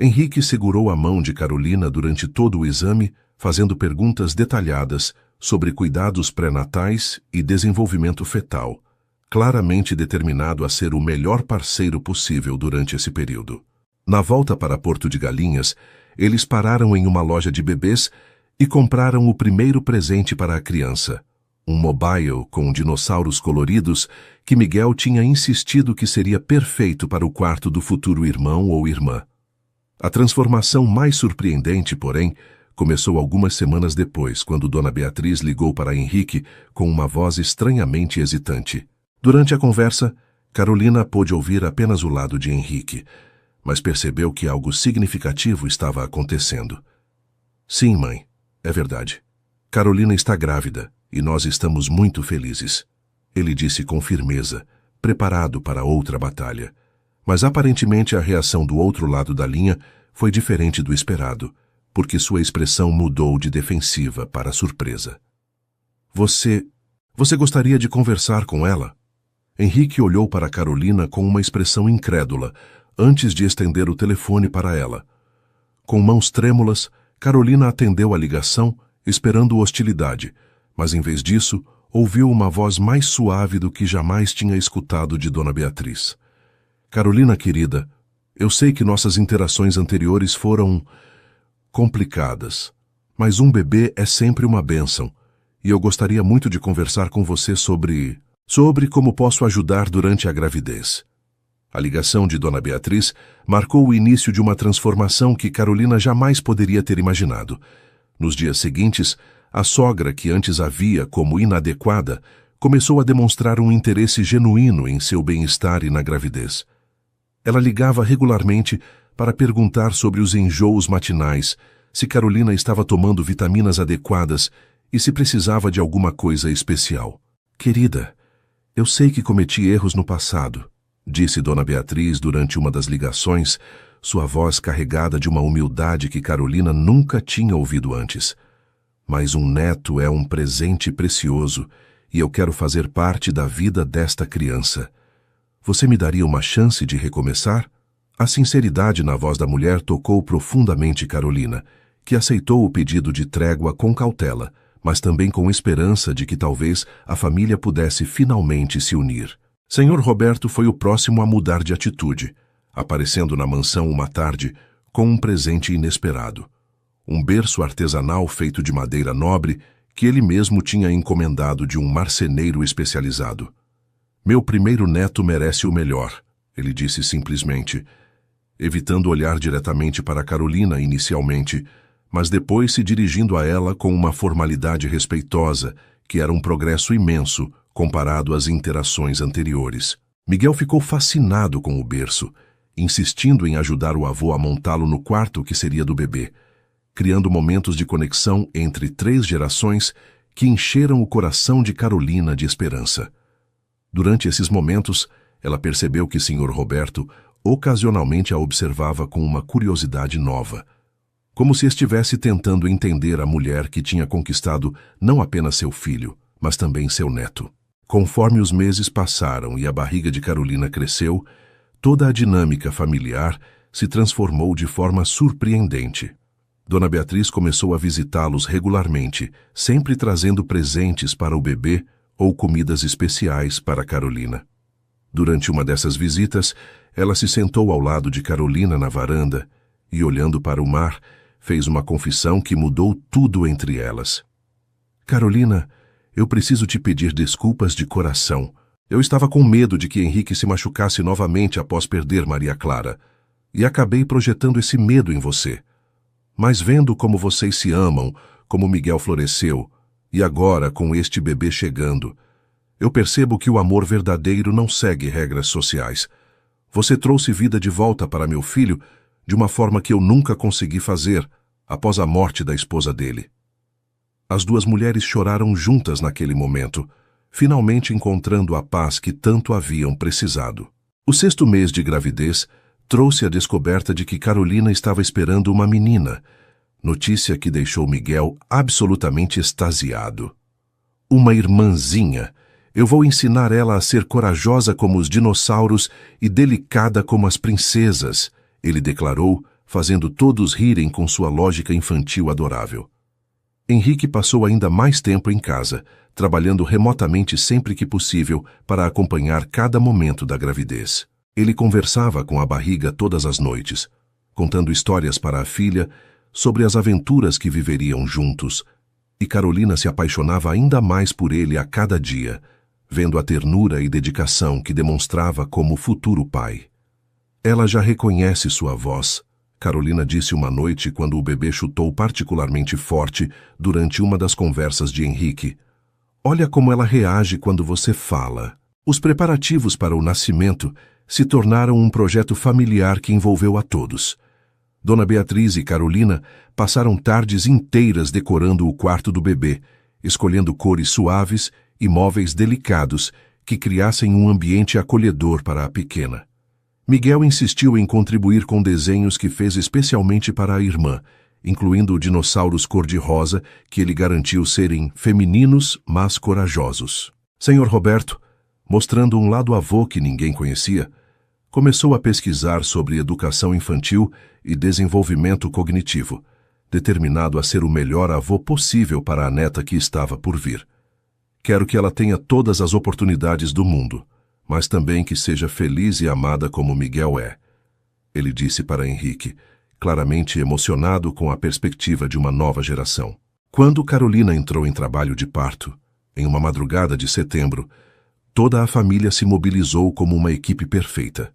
[SPEAKER 1] Henrique segurou a mão de Carolina durante todo o exame, fazendo perguntas detalhadas sobre cuidados pré-natais e desenvolvimento fetal, claramente determinado a ser o melhor parceiro possível durante esse período. Na volta para Porto de Galinhas, eles pararam em uma loja de bebês e compraram o primeiro presente para a criança, um mobile com dinossauros coloridos que Miguel tinha insistido que seria perfeito para o quarto do futuro irmão ou irmã. A transformação mais surpreendente, porém, começou algumas semanas depois, quando Dona Beatriz ligou para Henrique com uma voz estranhamente hesitante. Durante a conversa, Carolina pôde ouvir apenas o lado de Henrique, mas percebeu que algo significativo estava acontecendo. "Sim, mãe, é verdade. Carolina está grávida e nós estamos muito felizes", ele disse com firmeza, preparado para outra batalha. Mas aparentemente a reação do outro lado da linha foi diferente do esperado, porque sua expressão mudou de defensiva para surpresa. Você gostaria de conversar com ela?" Henrique olhou para Carolina com uma expressão incrédula, antes de estender o telefone para ela. Com mãos trêmulas, Carolina atendeu a ligação, esperando hostilidade, mas em vez disso, ouviu uma voz mais suave do que jamais tinha escutado de Dona Beatriz. "Carolina, querida, eu sei que nossas interações anteriores foram complicadas, mas um bebê é sempre uma bênção, e eu gostaria muito de conversar com você sobre como posso ajudar durante a gravidez." A ligação de Dona Beatriz marcou o início de uma transformação que Carolina jamais poderia ter imaginado. Nos dias seguintes, a sogra, que antes a via como inadequada, começou a demonstrar um interesse genuíno em seu bem-estar e na gravidez. Ela ligava regularmente para perguntar sobre os enjoos matinais, se Carolina estava tomando vitaminas adequadas e se precisava de alguma coisa especial. "Querida, eu sei que cometi erros no passado", disse Dona Beatriz durante uma das ligações, sua voz carregada de uma humildade que Carolina nunca tinha ouvido antes. "Mas um neto é um presente precioso e eu quero fazer parte da vida desta criança. Você me daria uma chance de recomeçar?" A sinceridade na voz da mulher tocou profundamente Carolina, que aceitou o pedido de trégua com cautela, mas também com esperança de que talvez a família pudesse finalmente se unir. Senhor Roberto foi o próximo a mudar de atitude, aparecendo na mansão uma tarde com um presente inesperado. Um berço artesanal feito de madeira nobre que ele mesmo tinha encomendado de um marceneiro especializado. "Meu primeiro neto merece o melhor", ele disse simplesmente, evitando olhar diretamente para Carolina inicialmente, mas depois se dirigindo a ela com uma formalidade respeitosa, que era um progresso imenso comparado às interações anteriores. Miguel ficou fascinado com o berço, insistindo em ajudar o avô a montá-lo no quarto que seria do bebê, criando momentos de conexão entre 3 gerações que encheram o coração de Carolina de esperança. Durante esses momentos, ela percebeu que Sr. Roberto ocasionalmente a observava com uma curiosidade nova, como se estivesse tentando entender a mulher que tinha conquistado não apenas seu filho, mas também seu neto. Conforme os meses passaram e a barriga de Carolina cresceu, toda a dinâmica familiar se transformou de forma surpreendente. Dona Beatriz começou a visitá-los regularmente, sempre trazendo presentes para o bebê ou comidas especiais para Carolina. Durante uma dessas visitas, ela se sentou ao lado de Carolina na varanda e, olhando para o mar, fez uma confissão que mudou tudo entre elas. Carolina, eu preciso te pedir desculpas de coração. Eu estava com medo de que Henrique se machucasse novamente após perder Maria Clara, e acabei projetando esse medo em você. Mas vendo como vocês se amam, como Miguel floresceu, e agora com este bebê chegando, eu percebo que o amor verdadeiro não segue regras sociais. Você trouxe vida de volta para meu filho de uma forma que eu nunca consegui fazer após a morte da esposa dele. As duas mulheres choraram juntas naquele momento, finalmente encontrando a paz que tanto haviam precisado. O 6º mês de gravidez trouxe a descoberta de que Carolina estava esperando uma menina, notícia que deixou Miguel absolutamente extasiado. Uma irmãzinha. Eu vou ensinar ela a ser corajosa como os dinossauros e delicada como as princesas, ele declarou, fazendo todos rirem com sua lógica infantil adorável. Henrique passou ainda mais tempo em casa, trabalhando remotamente sempre que possível para acompanhar cada momento da gravidez. Ele conversava com a barriga todas as noites, contando histórias para a filha sobre as aventuras que viveriam juntos, e Carolina se apaixonava ainda mais por ele a cada dia, vendo a ternura e dedicação que demonstrava como futuro pai. Ela já reconhece sua voz, Carolina disse uma noite quando o bebê chutou particularmente forte durante uma das conversas de Henrique. Olha como ela reage quando você fala. Os preparativos para o nascimento se tornaram um projeto familiar que envolveu a todos. Dona Beatriz e Carolina passaram tardes inteiras decorando o quarto do bebê, escolhendo cores suaves e móveis delicados que criassem um ambiente acolhedor para a pequena. Miguel insistiu em contribuir com desenhos que fez especialmente para a irmã, incluindo dinossauros cor-de-rosa que ele garantiu serem femininos, mas corajosos. Senhor Roberto, mostrando um lado avô que ninguém conhecia, começou a pesquisar sobre educação infantil e desenvolvimento cognitivo, determinado a ser o melhor avô possível para a neta que estava por vir. Quero que ela tenha todas as oportunidades do mundo, mas também que seja feliz e amada como Miguel é, ele disse para Henrique, claramente emocionado com a perspectiva de uma nova geração. Quando Carolina entrou em trabalho de parto, em uma madrugada de setembro, toda a família se mobilizou como uma equipe perfeita.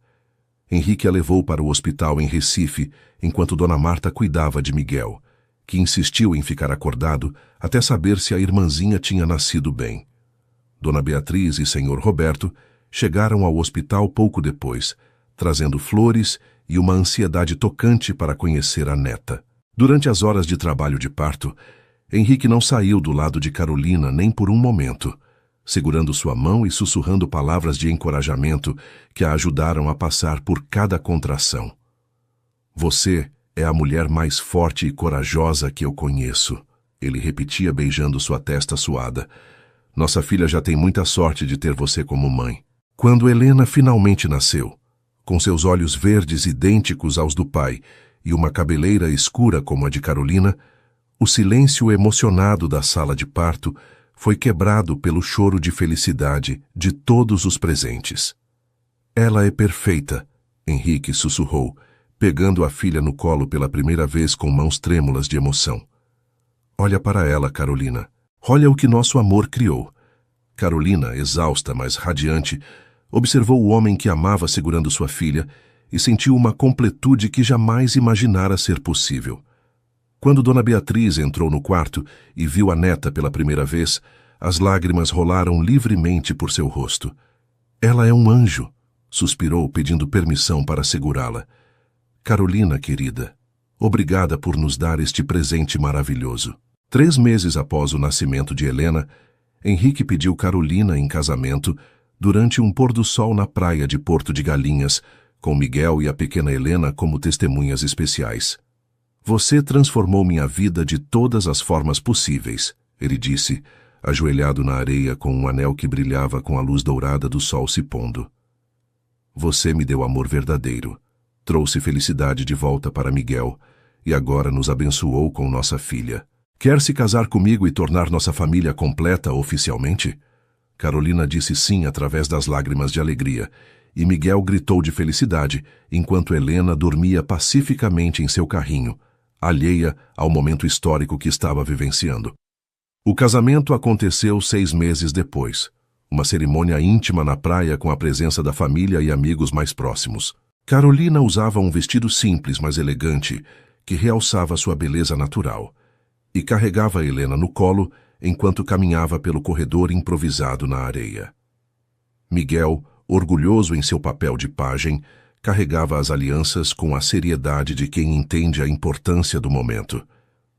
[SPEAKER 1] Henrique a levou para o hospital em Recife, enquanto Dona Marta cuidava de Miguel, que insistiu em ficar acordado até saber se a irmãzinha tinha nascido bem. Dona Beatriz e Senhor Roberto chegaram ao hospital pouco depois, trazendo flores e uma ansiedade tocante para conhecer a neta. Durante as horas de trabalho de parto, Henrique não saiu do lado de Carolina nem por um momento, segurando sua mão e sussurrando palavras de encorajamento que a ajudaram a passar por cada contração. Você é a mulher mais forte e corajosa que eu conheço, ele repetia beijando sua testa suada. Nossa filha já tem muita sorte de ter você como mãe. Quando Helena finalmente nasceu, com seus olhos verdes idênticos aos do pai e uma cabeleira escura como a de Carolina, o silêncio emocionado da sala de parto foi quebrado pelo choro de felicidade de todos os presentes. Ela é perfeita, Henrique sussurrou, pegando a filha no colo pela primeira vez com mãos trêmulas de emoção. Olha para ela, Carolina. Olha o que nosso amor criou. Carolina, exausta, mas radiante, observou o homem que amava segurando sua filha e sentiu uma completude que jamais imaginara ser possível. Quando Dona Beatriz entrou no quarto e viu a neta pela primeira vez, as lágrimas rolaram livremente por seu rosto. Ela é um anjo, suspirou pedindo permissão para segurá-la. Carolina, querida, obrigada por nos dar este presente maravilhoso. 3 meses após o nascimento de Helena, Henrique pediu Carolina em casamento durante um pôr-do-sol na praia de Porto de Galinhas, com Miguel e a pequena Helena como testemunhas especiais. Você transformou minha vida de todas as formas possíveis, ele disse, ajoelhado na areia com um anel que brilhava com a luz dourada do sol se pondo. Você me deu amor verdadeiro, trouxe felicidade de volta para Miguel e agora nos abençoou com nossa filha. Quer se casar comigo e tornar nossa família completa oficialmente? Carolina disse sim através das lágrimas de alegria, e Miguel gritou de felicidade, enquanto Helena dormia pacificamente em seu carrinho, alheia ao momento histórico que estava vivenciando. O casamento aconteceu 6 meses depois, uma cerimônia íntima na praia com a presença da família e amigos mais próximos. Carolina usava um vestido simples, mas elegante, que realçava sua beleza natural, e carregava Helena no colo enquanto caminhava pelo corredor improvisado na areia. Miguel, orgulhoso em seu papel de pajem, carregava as alianças com a seriedade de quem entende a importância do momento.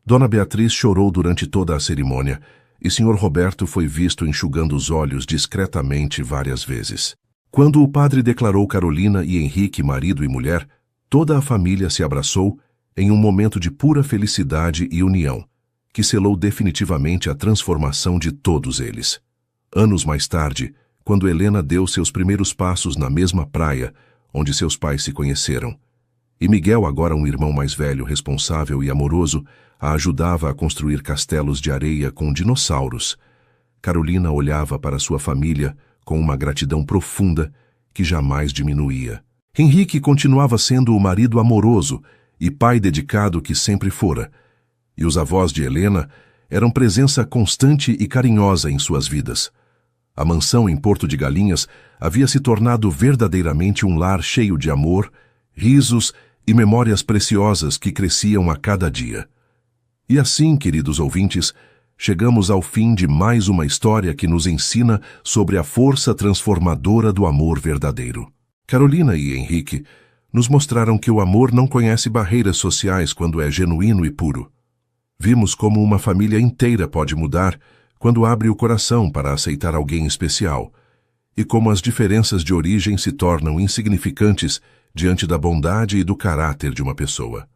[SPEAKER 1] Dona Beatriz chorou durante toda a cerimônia e Sr. Roberto foi visto enxugando os olhos discretamente várias vezes. Quando o padre declarou Carolina e Henrique marido e mulher, toda a família se abraçou em um momento de pura felicidade e união, que selou definitivamente a transformação de todos eles. Anos mais tarde, quando Helena deu seus primeiros passos na mesma praia onde seus pais se conheceram, e Miguel, agora um irmão mais velho, responsável e amoroso, a ajudava a construir castelos de areia com dinossauros, Carolina olhava para sua família com uma gratidão profunda que jamais diminuía. Henrique continuava sendo o marido amoroso e pai dedicado que sempre fora, e os avós de Helena eram presença constante e carinhosa em suas vidas. A mansão em Porto de Galinhas havia se tornado verdadeiramente um lar cheio de amor, risos e memórias preciosas que cresciam a cada dia. E assim, queridos ouvintes, chegamos ao fim de mais uma história que nos ensina sobre a força transformadora do amor verdadeiro. Carolina e Henrique nos mostraram que o amor não conhece barreiras sociais quando é genuíno e puro. Vimos como uma família inteira pode mudar quando abre o coração para aceitar alguém especial, e como as diferenças de origem se tornam insignificantes diante da bondade e do caráter de uma pessoa.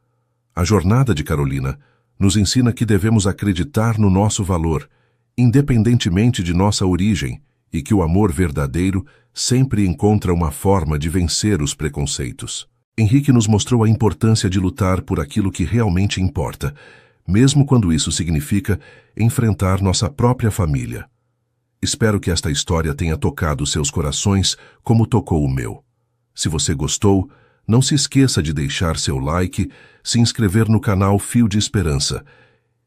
[SPEAKER 1] A jornada de Carolina nos ensina que devemos acreditar no nosso valor, independentemente de nossa origem, e que o amor verdadeiro sempre encontra uma forma de vencer os preconceitos. Henrique nos mostrou a importância de lutar por aquilo que realmente importa, mesmo quando isso significa enfrentar nossa própria família. Espero que esta história tenha tocado seus corações como tocou o meu. Se você gostou, não se esqueça de deixar seu like, se inscrever no canal Fio de Esperança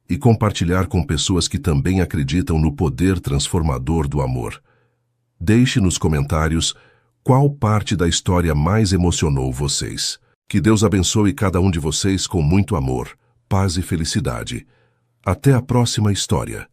[SPEAKER 1] e compartilhar com pessoas que também acreditam no poder transformador do amor. Deixe nos comentários qual parte da história mais emocionou vocês. Que Deus abençoe cada um de vocês com muito amor, paz e felicidade. Até a próxima história.